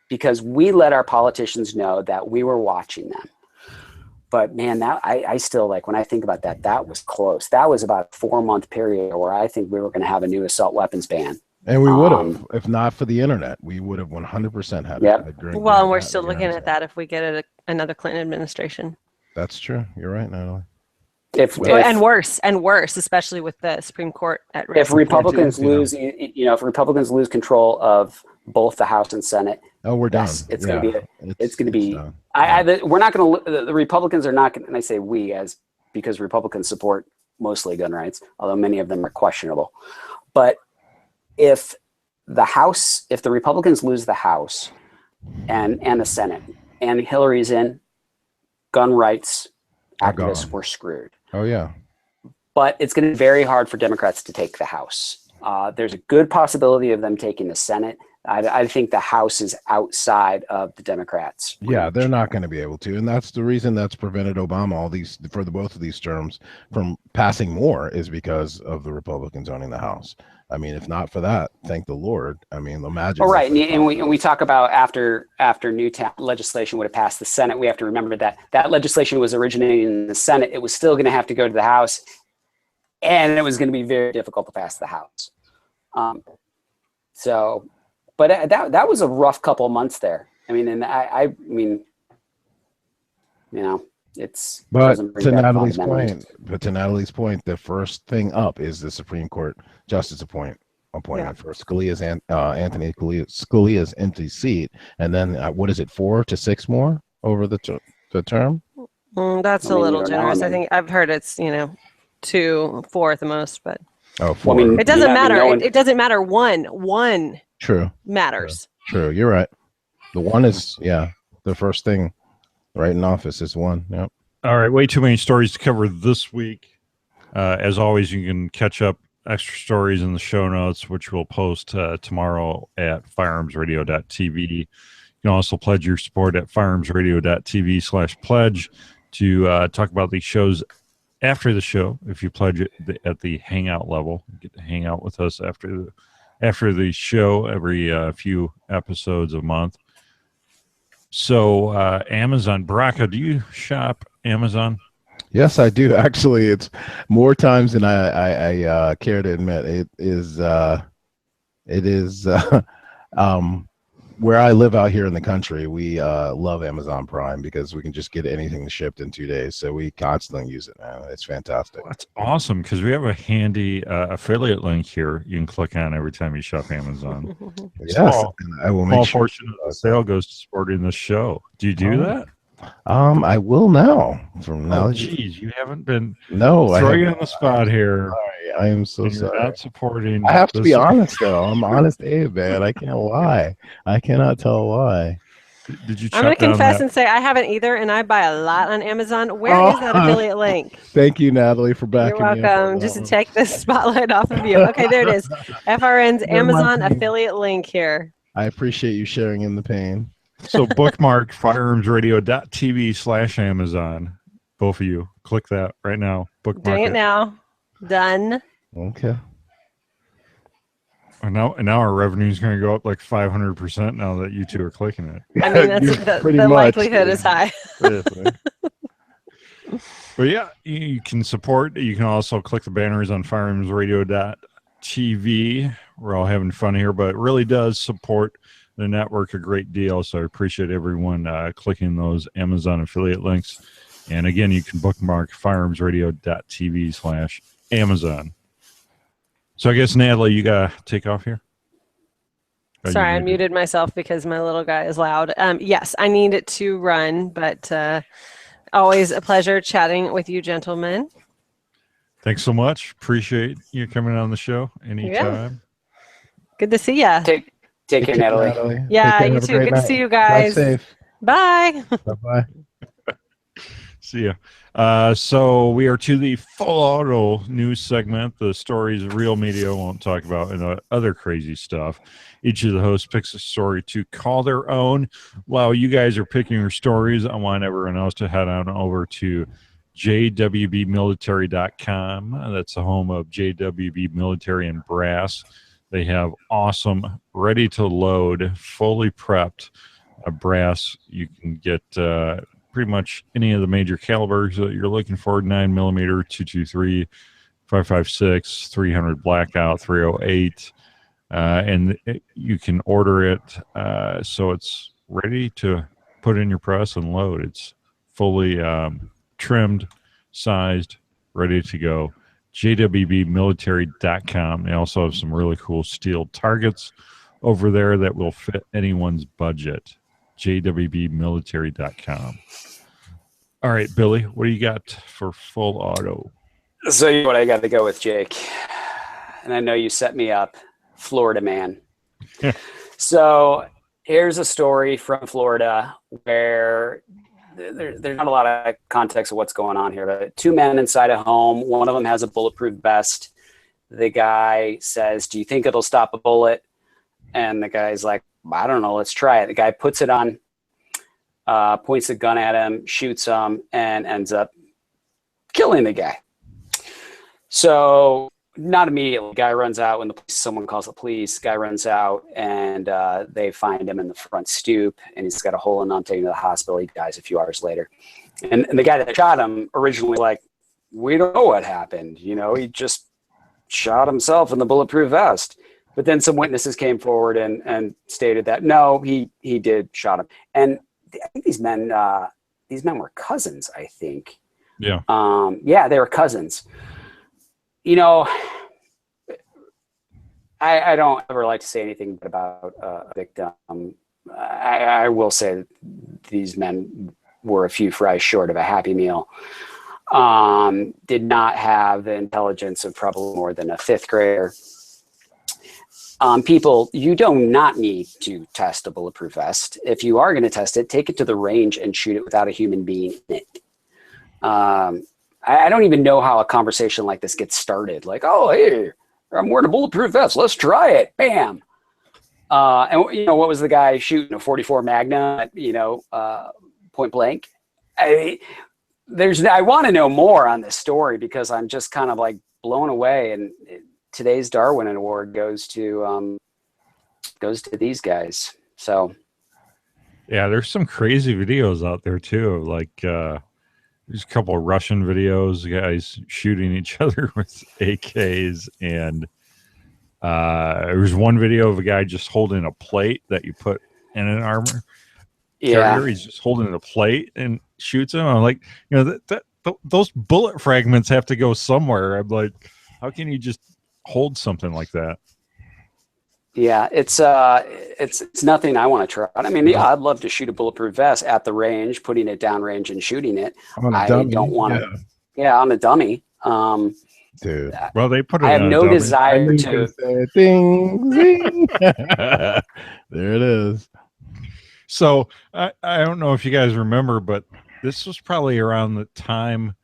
Because we let our politicians know that we were watching them. But man, that I still, like, when I think about that, that was close. That was about a 4-month period where I think we were going to have a new assault weapons ban. And we would have, if not for the internet, we would have 100% had Yep. it. Well, and we're still looking at that if we get another Clinton administration. That's true. You're right, Natalie. And worse, especially with the Supreme Court at risk. If Republicans lose, you know, if Republicans lose control of both the House and Senate, we're done. It's going to be. It's going to be. done. We're not going to. The Republicans are not going. And I say we because Republicans support mostly gun rights, although many of them are questionable. But if the Republicans lose the House and the Senate, and Hillary's in, gun rights activists were screwed. Oh yeah. But it's going to be very hard for Democrats to take the House. There's a good possibility of them taking the Senate. I think the House is outside of the Democrats. Yeah, they're not going to be able to, and that's the reason that's prevented Obama both of these terms from passing more, is because of the Republicans owning the House. I mean, if not for that, thank the Lord. I mean, imagine. Oh, right, and we talk about after Newtown legislation would have passed the Senate. We have to remember that legislation was originating in the Senate. It was still going to have to go to the House, and it was going to be very difficult to pass the House. But that was a rough couple of months there. I mean, and I mean, you know, it's. But to Natalie's point, the first thing up is the Supreme Court justice appointment for Scalia's Anthony Scalia's empty seat, and then what is it, 4 to 6 more over the term? That's a little generous. I think I've heard it's 2, 4 at the most, but 4. Well, I mean, it doesn't matter. It doesn't matter. One. True. Matters. True. You're right. The one is the first thing right in office is one. Yep. All right. Way too many stories to cover this week. As always, you can catch up extra stories in the show notes, which we'll post tomorrow at firearmsradio.tv. You can also pledge your support at firearmsradio.tv/pledge to talk about these shows after the show. If you pledge it at the hangout level, you get to hang out with us after the show every few episodes a month. So Amazon, Baraka, do you shop Amazon? Yes, I do. Actually, it's more times than I care to admit. It is where I live out here in the country. We love Amazon Prime because we can just get anything shipped in 2 days. So we constantly use it, man. It's fantastic. Well, that's awesome because we have a handy affiliate link here you can click on every time you shop Amazon. Yes, and I will make sure. Portion of the sale goes to supporting the show. Do you do that? I will now. From now. Oh, geez, you haven't been. No, throw you on the spot here. Sorry, I am so sorry. Not supporting. I have to be honest, though. I'm honest, Abe, man. I can't lie. I cannot tell why. Did you? I'm going to confess and say I haven't either, and I buy a lot on Amazon. Where is that affiliate link? Thank you, Natalie, for backing You're me welcome. up. Just to take the spotlight off of you. Okay, there it is. FRN's Amazon affiliate link here. I appreciate you sharing in the pain. So bookmark firearmsradio.tv/Amazon. Both of you. Click that right now. Bookmark Doing it now. Done. Okay. And now our revenue is going to go up like 500% now that you two are clicking it. I mean, that's the likelihood is high. But yeah, you can support. You can also click the banners on firearmsradio.tv. We're all having fun here, but it really does support the network a great deal. So I appreciate everyone clicking those Amazon affiliate links. And again, you can bookmark firearmsradio.tv/Amazon. So I guess, Natalie, you got to take off here. Sorry, I muted myself because my little guy is loud. Yes, I need it to run, but always a pleasure chatting with you gentlemen. Thanks so much. Appreciate you coming on the show anytime. Yeah. Good to see ya. Take care, Natalie. Yeah, you too. Good to see you guys. Drive safe. Bye. Bye-bye. See ya. So we are to the full auto news segment, the stories real media won't talk about, and other crazy stuff. Each of the hosts picks a story to call their own. While you guys are picking your stories, I want everyone else to head on over to jwbmilitary.com. That's the home of JWB Military and Brass. They have awesome, ready-to-load, fully prepped brass. You can get pretty much any of the major calibers that you're looking for: 9mm, 223, 5.56, 300 blackout, 308, and you can order it so it's ready to put in your press and load. It's fully trimmed, sized, ready to go. jwbmilitary.com. They also have some really cool steel targets over there that will fit anyone's budget. jwbmilitary.com. All right, Billy, what do you got for full auto? So you know what I got to go with, Jake, and I know you set me up, Florida man. So here's a story from Florida where there's not a lot of context of what's going on here, but two men inside a home. One of them has a bulletproof vest. The guy says, "Do you think it'll stop a bullet?" And the guy's like, "I don't know. Let's try it." The guy puts it on, points the gun at him, shoots him, and ends up killing the guy. So not immediately. The guy runs out when someone calls the police. Guy runs out, and they find him in the front stoop, and he's got a hole in him, taken to the hospital. He dies a few hours later. And the guy that shot him originally, like, we don't know what happened. You know, he just shot himself in the bulletproof vest. But then some witnesses came forward and stated that no, he did shot him. And I think these men were cousins, I think. Yeah. Yeah, they were cousins. You know, I don't ever like to say anything about a victim. I will say that these men were a few fries short of a Happy Meal. Did not have the intelligence of probably more than a fifth grader. People, you do not need to test a bulletproof vest. If you are going to test it, take it to the range and shoot it without a human being in it. I don't even know how a conversation like this gets started. Like, oh, hey, I'm wearing a bulletproof vest. Let's try it. Bam. And what was the guy shooting a 44 Magnum at, point blank? I want to know more on this story because I'm just kind of like blown away. And today's Darwin Award goes to these guys. So. Yeah, there's some crazy videos out there too. Like there's a couple of Russian videos, guys shooting each other with AKs, and there was one video of a guy just holding a plate that you put in an armor carrier. He's just holding a plate and shoots him. I'm like, those bullet fragments have to go somewhere. I'm like, how can you just hold something like that? Yeah, it's nothing I want to try. I mean, yeah, I'd love to shoot a bulletproof vest at the range, putting it downrange and shooting it. I don't want to. Yeah, I'm a dummy. Dude. Well, they put it. I have no desire to. Say, ding, zing. There it is. So I don't know if you guys remember, but this was probably around the time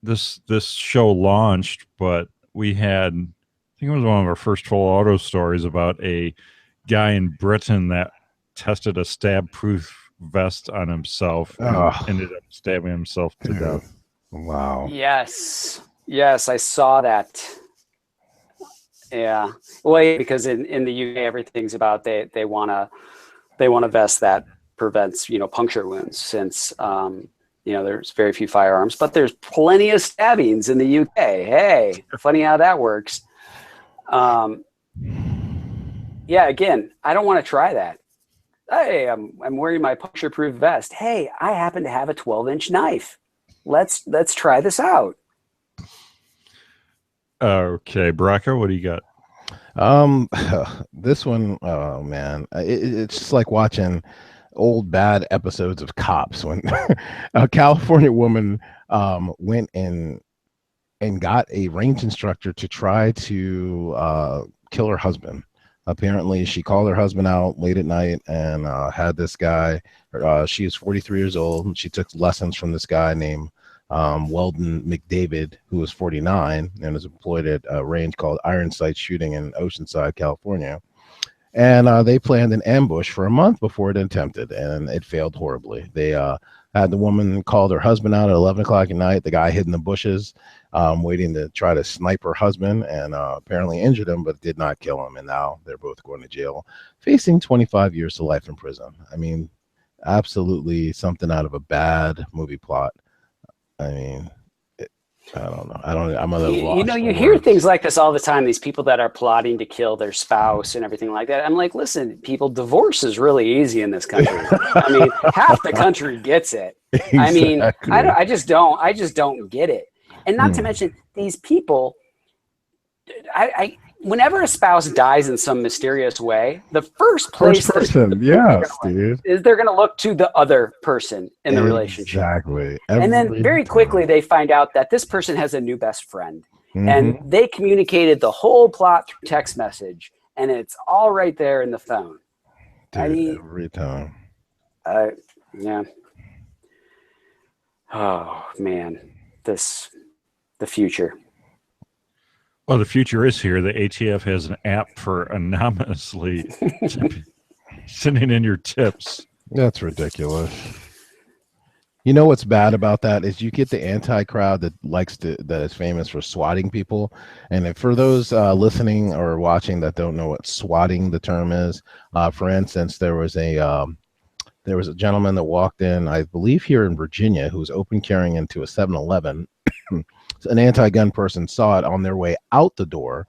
this show launched. But we had, I think it was one of our first full auto stories about a guy in Britain that tested a stab-proof vest on himself and ended up stabbing himself to death. Wow. Yes, I saw that. Yeah. Well, because in the UK, everything's about they want a vest that prevents puncture wounds, since there's very few firearms, but there's plenty of stabbings in the UK. Hey, funny how that works. Yeah. Again, I don't want to try that. Hey, I'm wearing my puncture-proof vest. Hey, I happen to have a 12-inch knife. Let's try this out. Okay, Braca, what do you got? This one, oh man, it's just like watching old bad episodes of Cops when a California woman went and got a range instructor to try to kill her husband. Apparently, she called her husband out late at night and had this guy. She is 43 years old. And she took lessons from this guy named Weldon McDavid, who was 49 and is employed at a range called Iron Sight Shooting in Oceanside, California. And they planned an ambush for a month before it attempted, and it failed horribly. They had the woman called her husband out at 11 o'clock at night. The guy hid in the bushes, waiting to try to snipe her husband, and apparently injured him, but did not kill him. And now they're both going to jail, facing 25 years to life in prison. I mean, absolutely something out of a bad movie plot. I mean, I don't know. I'm a little you hear things like this all the time. These people that are plotting to kill their spouse and everything like that. I'm like, listen, people, divorce is really easy in this country. I mean, half the country gets it. Exactly. I mean, I just don't get it. And not to mention these people. Whenever a spouse dies in some mysterious way, the first person, is they're going to look to the other person in the relationship. Exactly. And then very quickly they find out that this person has a new best friend. And they communicated the whole plot through text message, and it's all right there in the phone. Dude, I mean, every time. Yeah. Oh man, the future. Well, the future is here. The ATF has an app for anonymously sending in your tips. That's ridiculous. You know what's bad about that is you get the anti-crowd that is famous for swatting people. And for those listening or watching that don't know what swatting the term is, for instance, there was a gentleman that walked in, I believe here in Virginia, who was open carrying into a 7-Eleven. An anti-gun person saw it on their way out the door,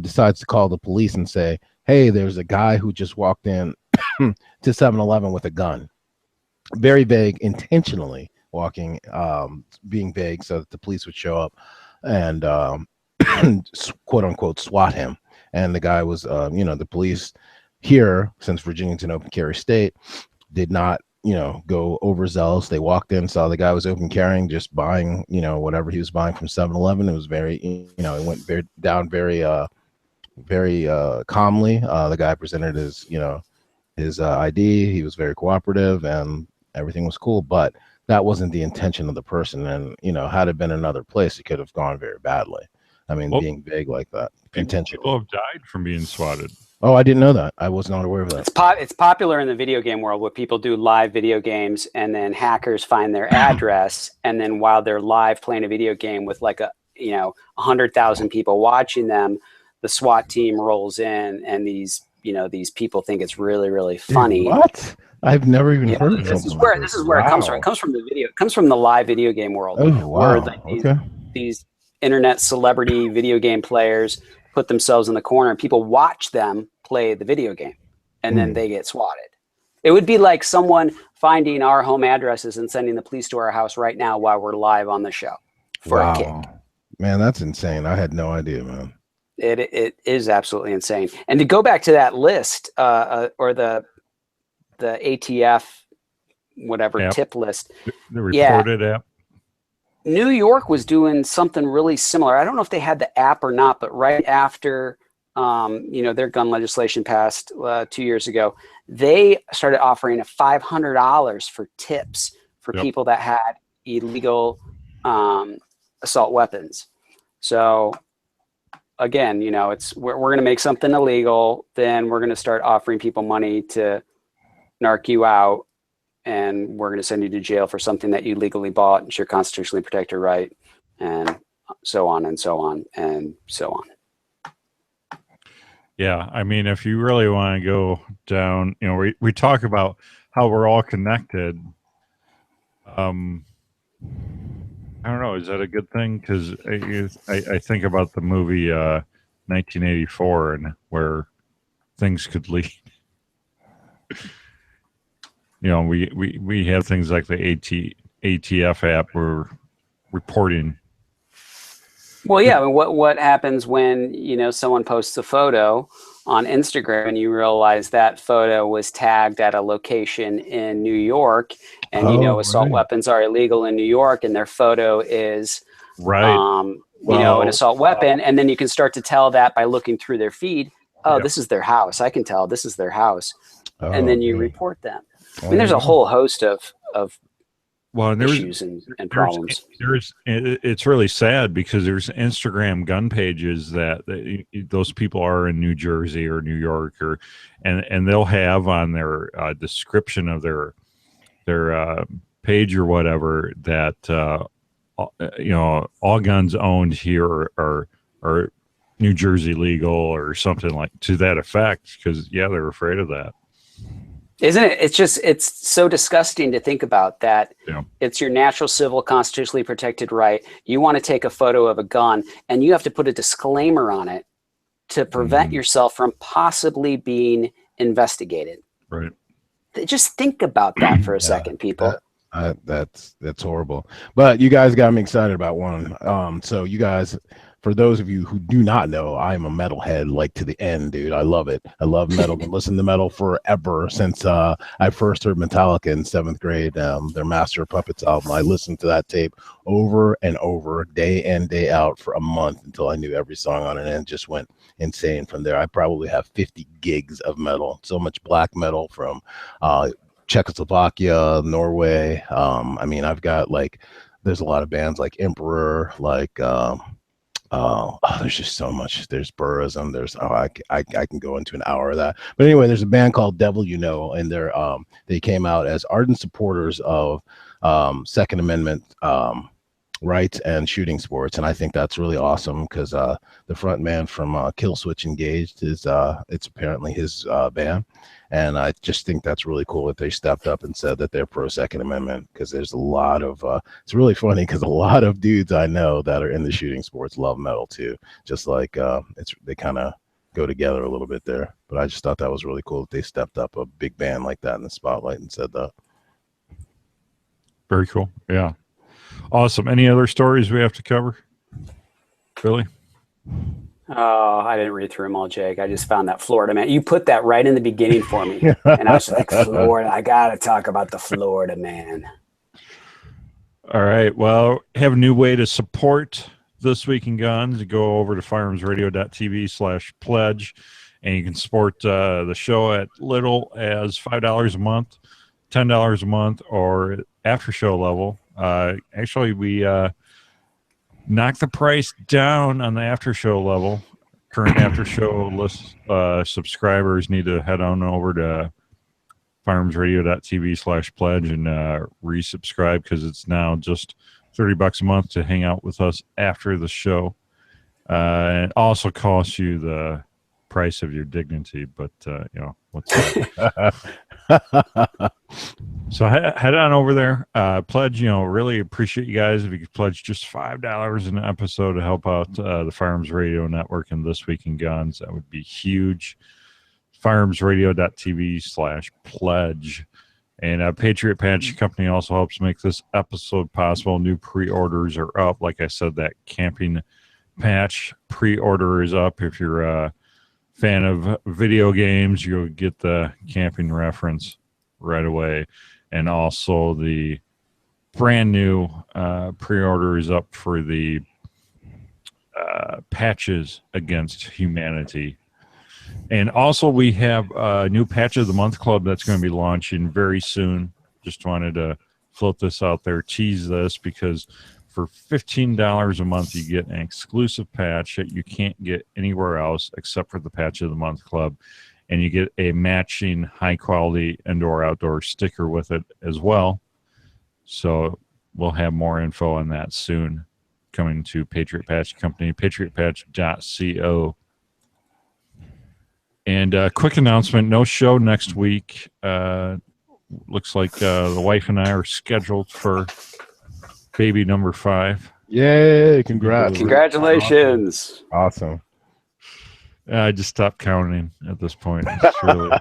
decides to call the police and say, hey, there's a guy who just walked in to 7-Eleven with a gun. Very vague, intentionally walking, being vague so that the police would show up and quote unquote swat him. And the guy was, the police here, since Virginia's an open carry state, did not go overzealous. They walked in, saw the guy was open carrying, just buying, whatever he was buying from 7-Eleven. It was very, it went very calmly. The guy presented his ID. He was very cooperative and everything was cool, but that wasn't the intention of the person. And, had it been another place, it could have gone very badly. I mean, Well, being vague like that intentionally. People have died from being swatted. Oh, I didn't know that. I was not aware of that. It's popular in the video game world where people do live video games and then hackers find their address, and then while they're live playing a video game with like 100,000 people watching them, the SWAT team rolls in, and these people think it's really, really funny. Dude, what? I've never even heard of this is where it comes from. It comes from the video. It comes from the live video game world. Oh, wow. Where these internet celebrity video game players put themselves in the corner and people watch them play the video game, and then they get swatted. It would be like someone finding our home addresses and sending the police to our house right now while we're live on the show for a kick. Man, that's insane. I had no idea, man. It is absolutely insane. And to go back to that list, or the ATF whatever tip list, the reported app. New York was doing something really similar. I don't know if they had the app or not, but right after their gun legislation passed 2 years ago, they started offering $500 for tips for people that had illegal assault weapons. So again, we're going to make something illegal, then we're going to start offering people money to narc you out, and we're going to send you to jail for something that you legally bought. It's your constitutionally protected right, and so on and so on and so on. Yeah, I mean, if you really want to go down, we talk about how we're all connected. I don't know. Is that a good thing? Because I think about the movie 1984 and where things could lead. We have things like the ATF app. We're reporting. Well, yeah. What happens when someone posts a photo on Instagram and you realize that photo was tagged at a location in New York, and assault weapons are illegal in New York, and their photo is an assault weapon, and then you can start to tell that by looking through their feed. Oh, this is their house. I can tell this is their house, and then you report them. I mean, there's a whole host of issues and problems. It's really sad because there's Instagram gun pages that those people are in New Jersey or New York, and they'll have on their description of their page or whatever that all guns owned here are New Jersey legal or something like to that effect, because they're afraid of that. Isn't it? It's so disgusting to think about that. It's your natural, civil, constitutionally protected right. You want to take a photo of a gun, and you have to put a disclaimer on it to prevent yourself from possibly being investigated. Right. Just think about that for a second, people. That's horrible. But you guys got me excited about one. So you guys, for those of you who do not know, I'm a metalhead, like to the end, dude. I love it. I love metal. Been listening to metal forever since I first heard Metallica in 7th grade, their Master of Puppets album. I listened to that tape over and over, day in, day out for a month until I knew every song on it, and just went insane from there. I probably have 50 gigs of metal, so much black metal from Czechoslovakia, Norway. I mean, I've got there's a lot of bands like Emperor, there's just so much. There's Burism. There's I can go into an hour of that. But anyway, there's a band called Devil and they came out as ardent supporters of Second Amendment rights and shooting sports, and I think that's really awesome because the front man from Kill Switch Engaged is it's apparently his band, and I just think that's really cool that they stepped up and said that they're pro Second Amendment, because there's a lot of it's really funny because a lot of dudes I know that are in the shooting sports love metal too, just like they kind of go together a little bit there. But I just thought that was really cool that they stepped up a big band like that in the spotlight and said that. Very cool. Yeah. Awesome. Any other stories we have to cover, Billy? Oh, I didn't read through them all, Jake. I just found that Florida man. You put that right in the beginning for me. And I was like, Florida, I got to talk about the Florida man. All right. Well, have a new way to support This Week in Guns. Go over to firearmsradio.tv/pledge, and you can support the show at little as $5 a month, $10 a month, or after show level. Actually, we knock the price down on the after show level. Current after show list subscribers need to head on over to firearmsradio.tv/pledge and resubscribe, because it's now just $30 a month to hang out with us after the show. It also costs you the price of your dignity, but what's that? So head on over there, pledge. Really appreciate you guys if you could pledge just $5 an episode to help out the Firearms Radio Network and This Week in Guns. That would be huge. firearmsradio.tv/pledge. And Patriot Patch Company also helps make this episode possible. New pre-orders are up. Like I said, that camping patch pre-order is up. If you're a fan of video games, you'll get the camping reference right away. And also the brand new pre-order is up for the Patches Against Humanity. And also we have a new Patch of the Month Club that's going to be launching very soon. Just wanted to float this out there, tease this, because for $15 a month, you get an exclusive patch that you can't get anywhere else except for the Patch of the Month Club. And you get a matching high-quality indoor-outdoor sticker with it as well. So we'll have more info on that soon, coming to Patriot Patch Company, patriotpatch.co. And quick announcement, no show next week. Looks like the wife and I are scheduled for baby number 5. Yay! Congrats! Congratulations! Awesome. I just stopped counting at this point. It's really,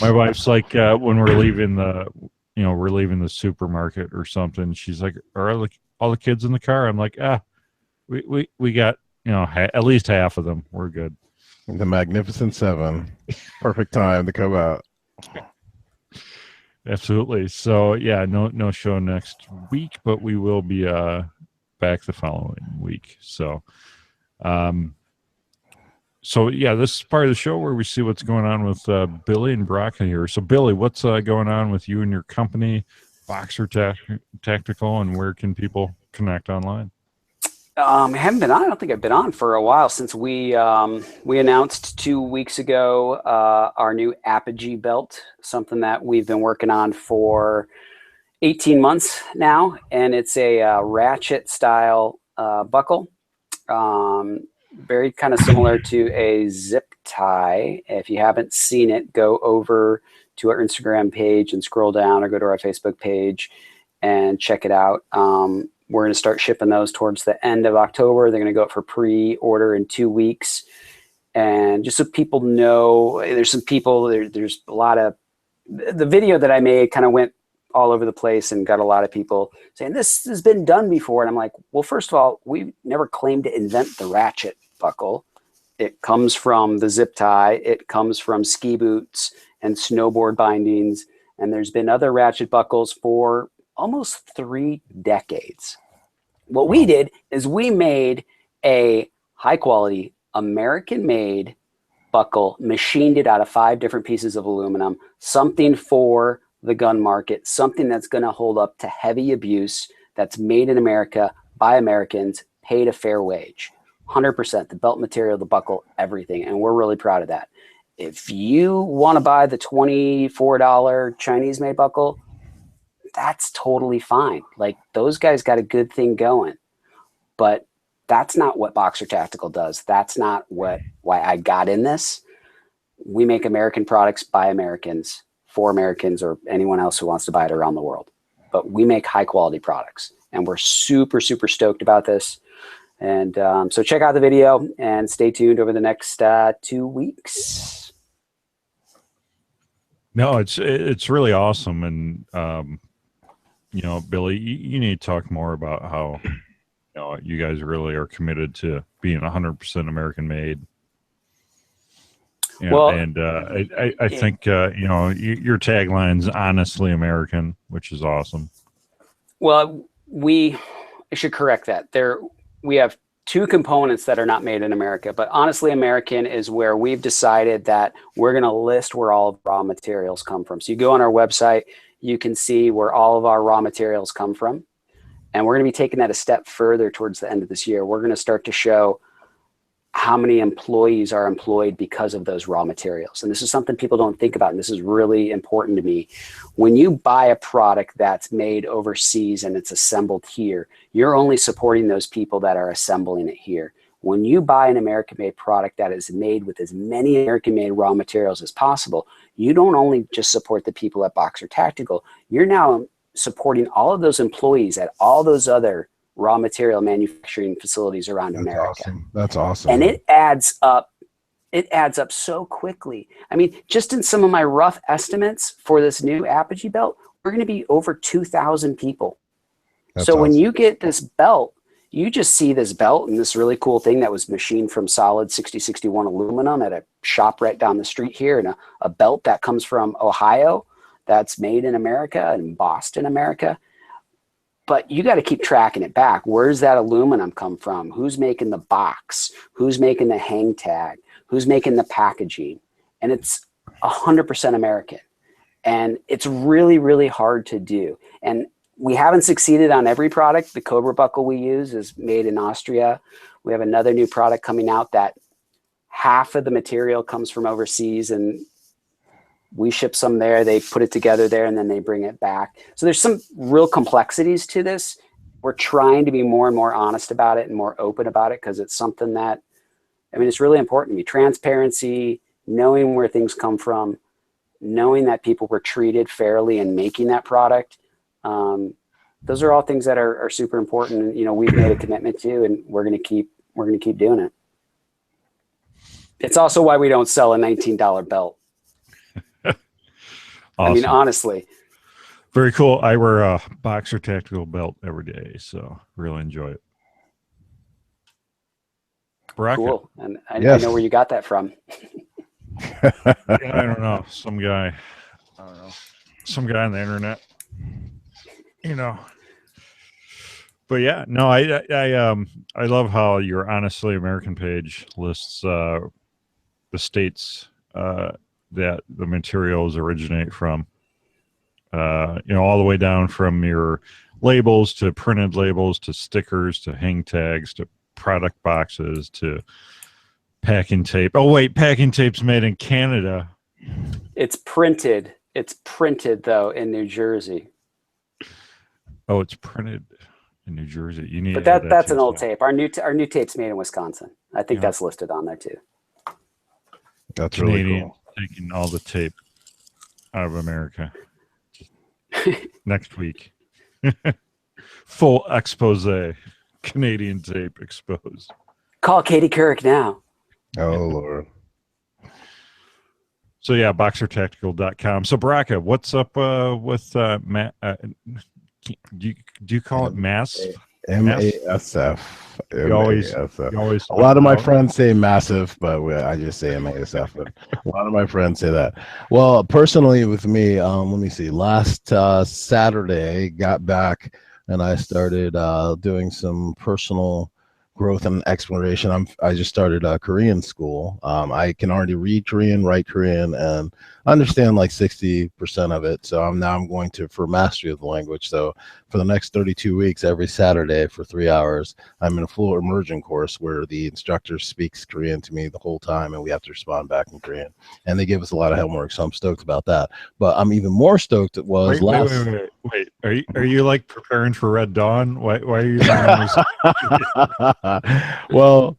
my wife's like, when we're leaving the supermarket or something, she's like, "Are all the kids in the car?" I'm like, we got at least half of them. We're good. The Magnificent Seven. Perfect time to come out. Absolutely. So yeah, no show next week, but we will be back the following week. So yeah, this is part of the show where we see what's going on with Billy and Brock here. So Billy, what's going on with you and your company, Boxer Tactical, and where can people connect online? I haven't been on. I don't think I've been on for a while since we announced 2 weeks ago our new Apogee belt, something that we've been working on for 18 months now, and it's a ratchet style buckle, very kind of similar to a zip tie. If you haven't seen it, go over to our Instagram page and scroll down, or go to our Facebook page and check it out. We're going to start shipping those towards the end of October. They're going to go up for pre-order in 2 weeks. And just so people know, there's some people, there's a lot of, the video that I made kind of went all over the place and got a lot of people saying, this has been done before. And I'm like, well, first of all, we never claimed to invent the ratchet buckle. It comes from the zip tie. It comes from ski boots and snowboard bindings. And there's been other ratchet buckles for almost 3 decades. What we did is we made a high quality American made buckle, machined it out of 5 different pieces of aluminum, something for the gun market, something that's going to hold up to heavy abuse, that's made in America by Americans, paid a fair wage. 100%, the belt material, the buckle, everything. And we're really proud of that. If you want to buy the $24 Chinese made buckle, that's totally fine. Like, those guys got a good thing going, but that's not what Boxer Tactical does. That's not why I got in this. We make American products by Americans, for Americans, or anyone else who wants to buy it around the world. But we make high quality products, and we're super, super stoked about this. And so check out the video and stay tuned over the next 2 weeks. No, it's really awesome. And, Billy, you need to talk more about how you guys really are committed to being 100% American made. Well, and I think your tagline's honestly American, which is awesome. Well, I should correct that. We have 2 components that are not made in America, but honestly American is where we've decided that we're going to list where all of raw materials come from. So you go on our website, you can see where all of our raw materials come from. And we're going to be taking that a step further towards the end of this year. We're going to start to show how many employees are employed because of those raw materials. And this is something people don't think about, and this is really important to me. When you buy a product that's made overseas and it's assembled here, you're only supporting those people that are assembling it here. When you buy an American-made product that is made with as many American-made raw materials as possible, you don't only just support the people at Boxer Tactical, you're now supporting all of those employees at all those other raw material manufacturing facilities around America. Awesome. That's awesome. And it adds up so quickly. I mean, just in some of my rough estimates for this new Apogee belt, we're going to be over 2,000 people. That's so awesome. when you get this belt, you just see this belt and this really cool thing that was machined from solid 6061 aluminum at a shop right down the street here, and a belt that comes from Ohio that's made in America and Boston, America. But you got to keep tracking it back. Where's that aluminum come from? Who's making the box? Who's making the hang tag? Who's making the packaging? And it's 100% American. And it's really, really hard to do. And we haven't succeeded on every product. The Cobra buckle we use is made in Austria. We have another new product coming out that half of the material comes from overseas, and we ship some there, they put it together there, and then they bring it back. So there's some real complexities to this. We're trying to be more and more honest about it and more open about it, because it's something that, I mean, it's really important to me. Transparency, knowing where things come from, knowing that people were treated fairly in making that product. Those are all things that are super important. And, you know, we've made a commitment to, and we're going to keep doing it. It's also why we don't sell a $19 belt. Awesome. I mean, honestly. Very cool. I wear a Boxer Tactical belt every day, so really enjoy it. Baraka. Cool. And I Yes. know where you got that from. Yeah, I don't know. Some guy. I don't know. Some guy on the internet. You know. But yeah, no, I love how your Honestly American page lists the states that the materials originate from, you know, all the way down from your labels to printed labels to stickers to hang tags to product boxes to packing tape. Oh wait, packing tape's made in Canada. It's printed though in New Jersey. Oh, it's printed in New Jersey. You need, but that's an old tape. Our new tape's made in Wisconsin. I think that's listed on there too. That's Canadian, really cool. taking all the tape out of America next week. Full expose. Canadian tape exposed. Call Katie Couric now. Oh Lord. So yeah, boxertactical.com. So Baraka, what's up with do you call it mass? MASF. You always a lot of my friends say massive, but I just say MASF. But a lot of my friends say that. Well, personally, with me, let me see. Last Saturday, got back and I started doing some personal growth and exploration. I just started Korean school. I can already read Korean, write Korean, and understand like 60% of it. So I'm going for mastery of the language. So for the next 32 weeks, every Saturday for 3 hours, I'm in a full immersion course where the instructor speaks Korean to me the whole time, and we have to respond back in Korean. And they give us a lot of homework, so I'm stoked about that. But I'm even more stoked. It was wait. Are you like preparing for Red Dawn? Why are you? Well,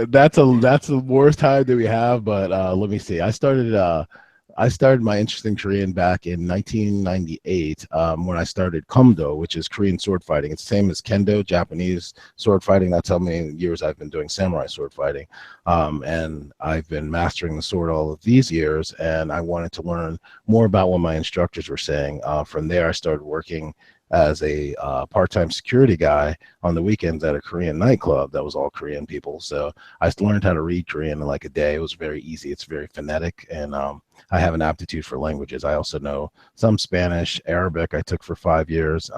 that's the worst time that we have. But let me see. I started my interest in Korean back in 1998 when I started Kumdo, which is Korean sword fighting. It's the same as Kendo, Japanese sword fighting. That's how many years I've been doing samurai sword fighting. And I've been mastering the sword all of these years, and I wanted to learn more about what my instructors were saying. From there, I started working as a part-time security guy on the weekends at a Korean nightclub that was all Korean people. So I learned how to read Korean in like a day. It was very easy. It's very phonetic, and I have an aptitude for languages. I also know some Spanish, Arabic I took for 5 years.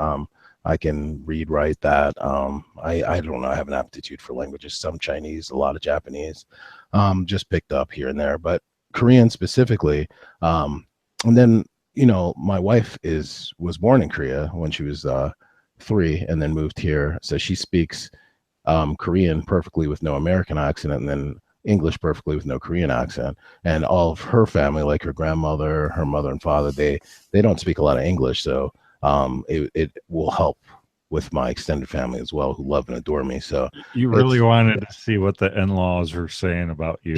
I can read, write that. I don't know. I have an aptitude for languages, some Chinese, a lot of Japanese, just picked up here and there, but Korean specifically. And then, you know, my wife was born in Korea when she was 3 and then moved here. So she speaks Korean perfectly with no American accent, and then English perfectly with no Korean accent. And all of her family, like her grandmother, her mother and father, they don't speak a lot of English. So it will help with my extended family as well, who love and adore me. So You really wanted to see what the in-laws were saying about you.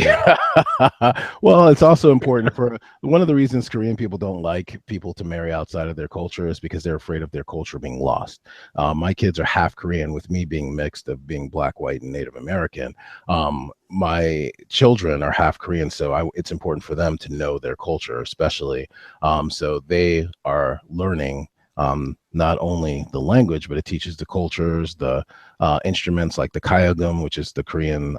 well, it's also important for one of the reasons Korean people don't like people to marry outside of their culture is because they're afraid of their culture being lost. My kids are half Korean, with me being mixed of being Black, white, and Native American. My children are half Korean, so it's important for them to know their culture, especially. So they are learning not only the language, but it teaches the cultures, the instruments like the kayagum, which is the Korean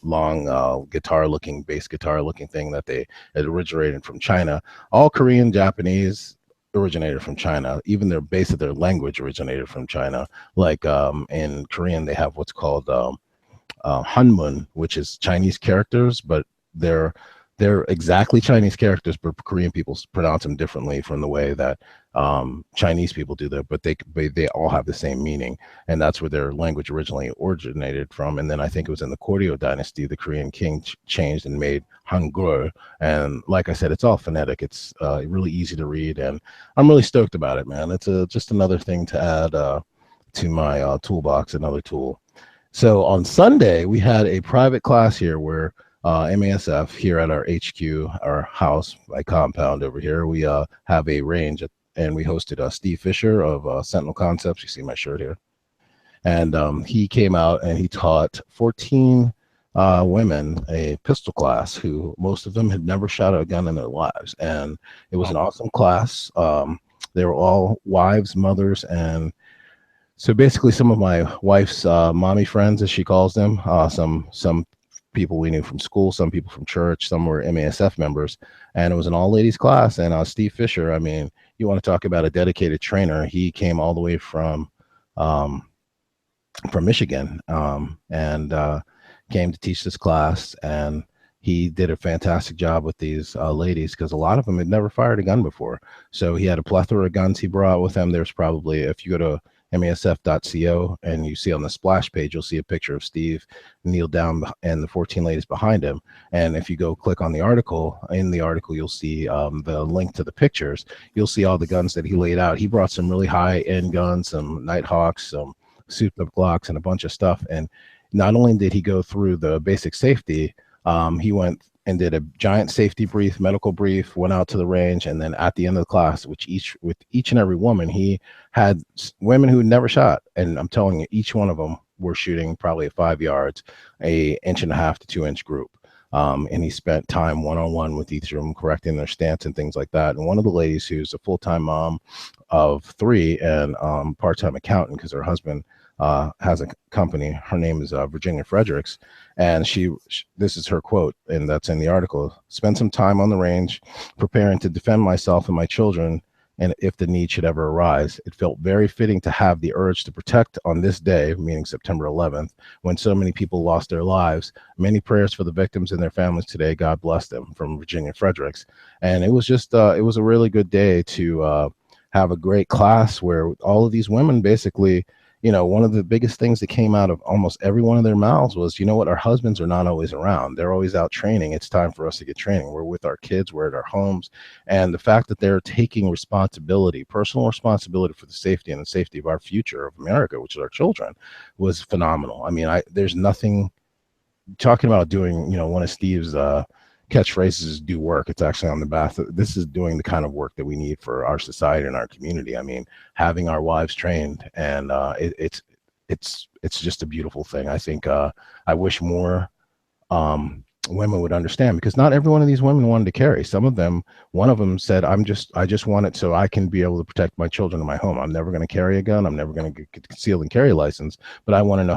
long guitar-looking, bass guitar-looking thing that it originated from China. All Korean, Japanese originated from China. Even their base of their language originated from China. Like in Korean, they have what's called Hanmun, which is Chinese characters, but they're exactly Chinese characters, but Korean people pronounce them differently from the way that Chinese people do that. But they all have the same meaning, and that's where their language originally originated from. And then I think it was in the Goryeo dynasty, the Korean king changed and made Hangul. And like I said, it's all phonetic. It's really easy to read, and I'm really stoked about it, man. It's just another thing to add to my toolbox, another tool. So on Sunday, we had a private class here where MASF here at our HQ, our house, my compound over here, we have a range, and we hosted Steve Fisher of Sentinel Concepts. You see my shirt here. And he came out and he taught 14 women a pistol class, who most of them had never shot a gun in their lives. And it was an awesome class. They were all wives, mothers, and so basically some of my wife's mommy friends, as she calls them, some people we knew from school, some people from church, some were MASF members, and it was an all-ladies class. And Steve Fisher, I mean, you want to talk about a dedicated trainer. He came all the way from Michigan and came to teach this class, and he did a fantastic job with these ladies, because a lot of them had never fired a gun before. So he had a plethora of guns he brought with him. There's probably, if you go to masf.co and you see on the splash page, you'll see a picture of Steve kneeled down and the 14 ladies behind him. And if you go click on the article, in the article, you'll see the link to the pictures. You'll see all the guns that he laid out. He brought some really high-end guns, some Nighthawks, some souped-up Glocks, and a bunch of stuff. And not only did he go through the basic safety, he went and did a giant safety brief, medical brief, went out to the range, and then at the end of the class, with each and every woman, he had women who had never shot, and I'm telling you, each one of them were shooting probably at 5 yards, a 1.5 to 2 inch group. And he spent time one-on-one with each of them, correcting their stance and things like that. And one of the ladies, who's a full-time mom of 3 and part-time accountant, because her husband has a company. Her name is Virginia Fredericks, and this is her quote, and that's in the article: "Spend some time on the range preparing to defend myself and my children, and if the need should ever arise. It felt very fitting to have the urge to protect on this day," meaning September 11th, "when so many people lost their lives. Many prayers for the victims and their families today. God bless them," from Virginia Fredericks. And it was just it was a really good day to have a great class where all of these women basically, you know, one of the biggest things that came out of almost every one of their mouths was, you know what, our husbands are not always around. They're always out training. It's time for us to get training. We're with our kids. We're at our homes. And the fact that they're taking responsibility, personal responsibility for the safety and the safety of our future of America, which is our children, was phenomenal. I mean, there's nothing talking about doing, you know, one of Steve's catchphrases is "do work." It's actually on the back. This is doing the kind of work that we need for our society and our community. I mean, having our wives trained, and it's just a beautiful thing. I think I wish more women would understand, because not every one of these women wanted to carry. Some of them, one of them said, I just want it so I can be able to protect my children in my home. I'm never going to carry a gun. I'm never going to get a concealed and carry license, but I want to know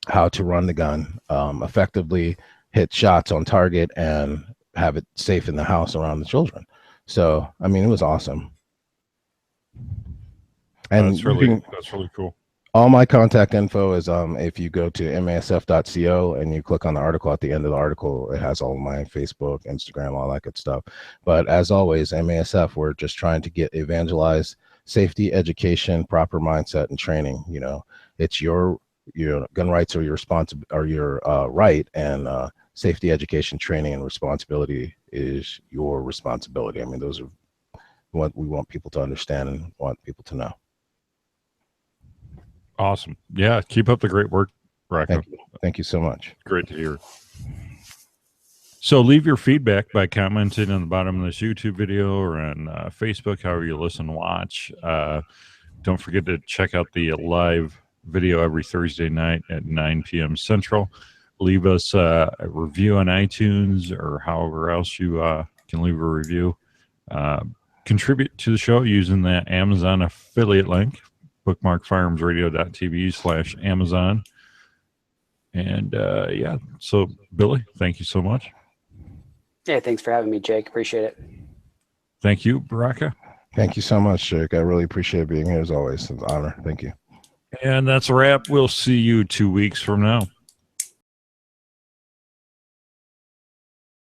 how to run the gun effectively, hit shots on target, and have it safe in the house around the children. So, I mean, it was awesome. And that's really cool. All my contact info is if you go to masf.co and you click on the article, at the end of the article, it has all of my Facebook, Instagram, all that good stuff. But as always, MASF, we're just trying to evangelize safety education, proper mindset, and training. You know, it's your gun rights are your right, and safety education, training, and responsibility is your responsibility. I mean, those are what we want people to understand and want people to know. Awesome. Yeah, keep up the great work, Rocco. Thank you so much. Great to hear. So leave your feedback by commenting on the bottom of this YouTube video or on Facebook, however you listen and watch. Don't forget to check out the live video every Thursday night at 9 p.m. Central. Leave us a review on iTunes or however else you can leave a review. Contribute to the show using the Amazon affiliate link. Bookmark firearmsradio.tv/Amazon. And yeah, so Billy, thank you so much. Yeah, thanks for having me, Jake. Appreciate it. Thank you, Baraka. Thank you so much, Jake. I really appreciate being here as always. It's an honor. Thank you. And that's a wrap. We'll see you 2 weeks from now.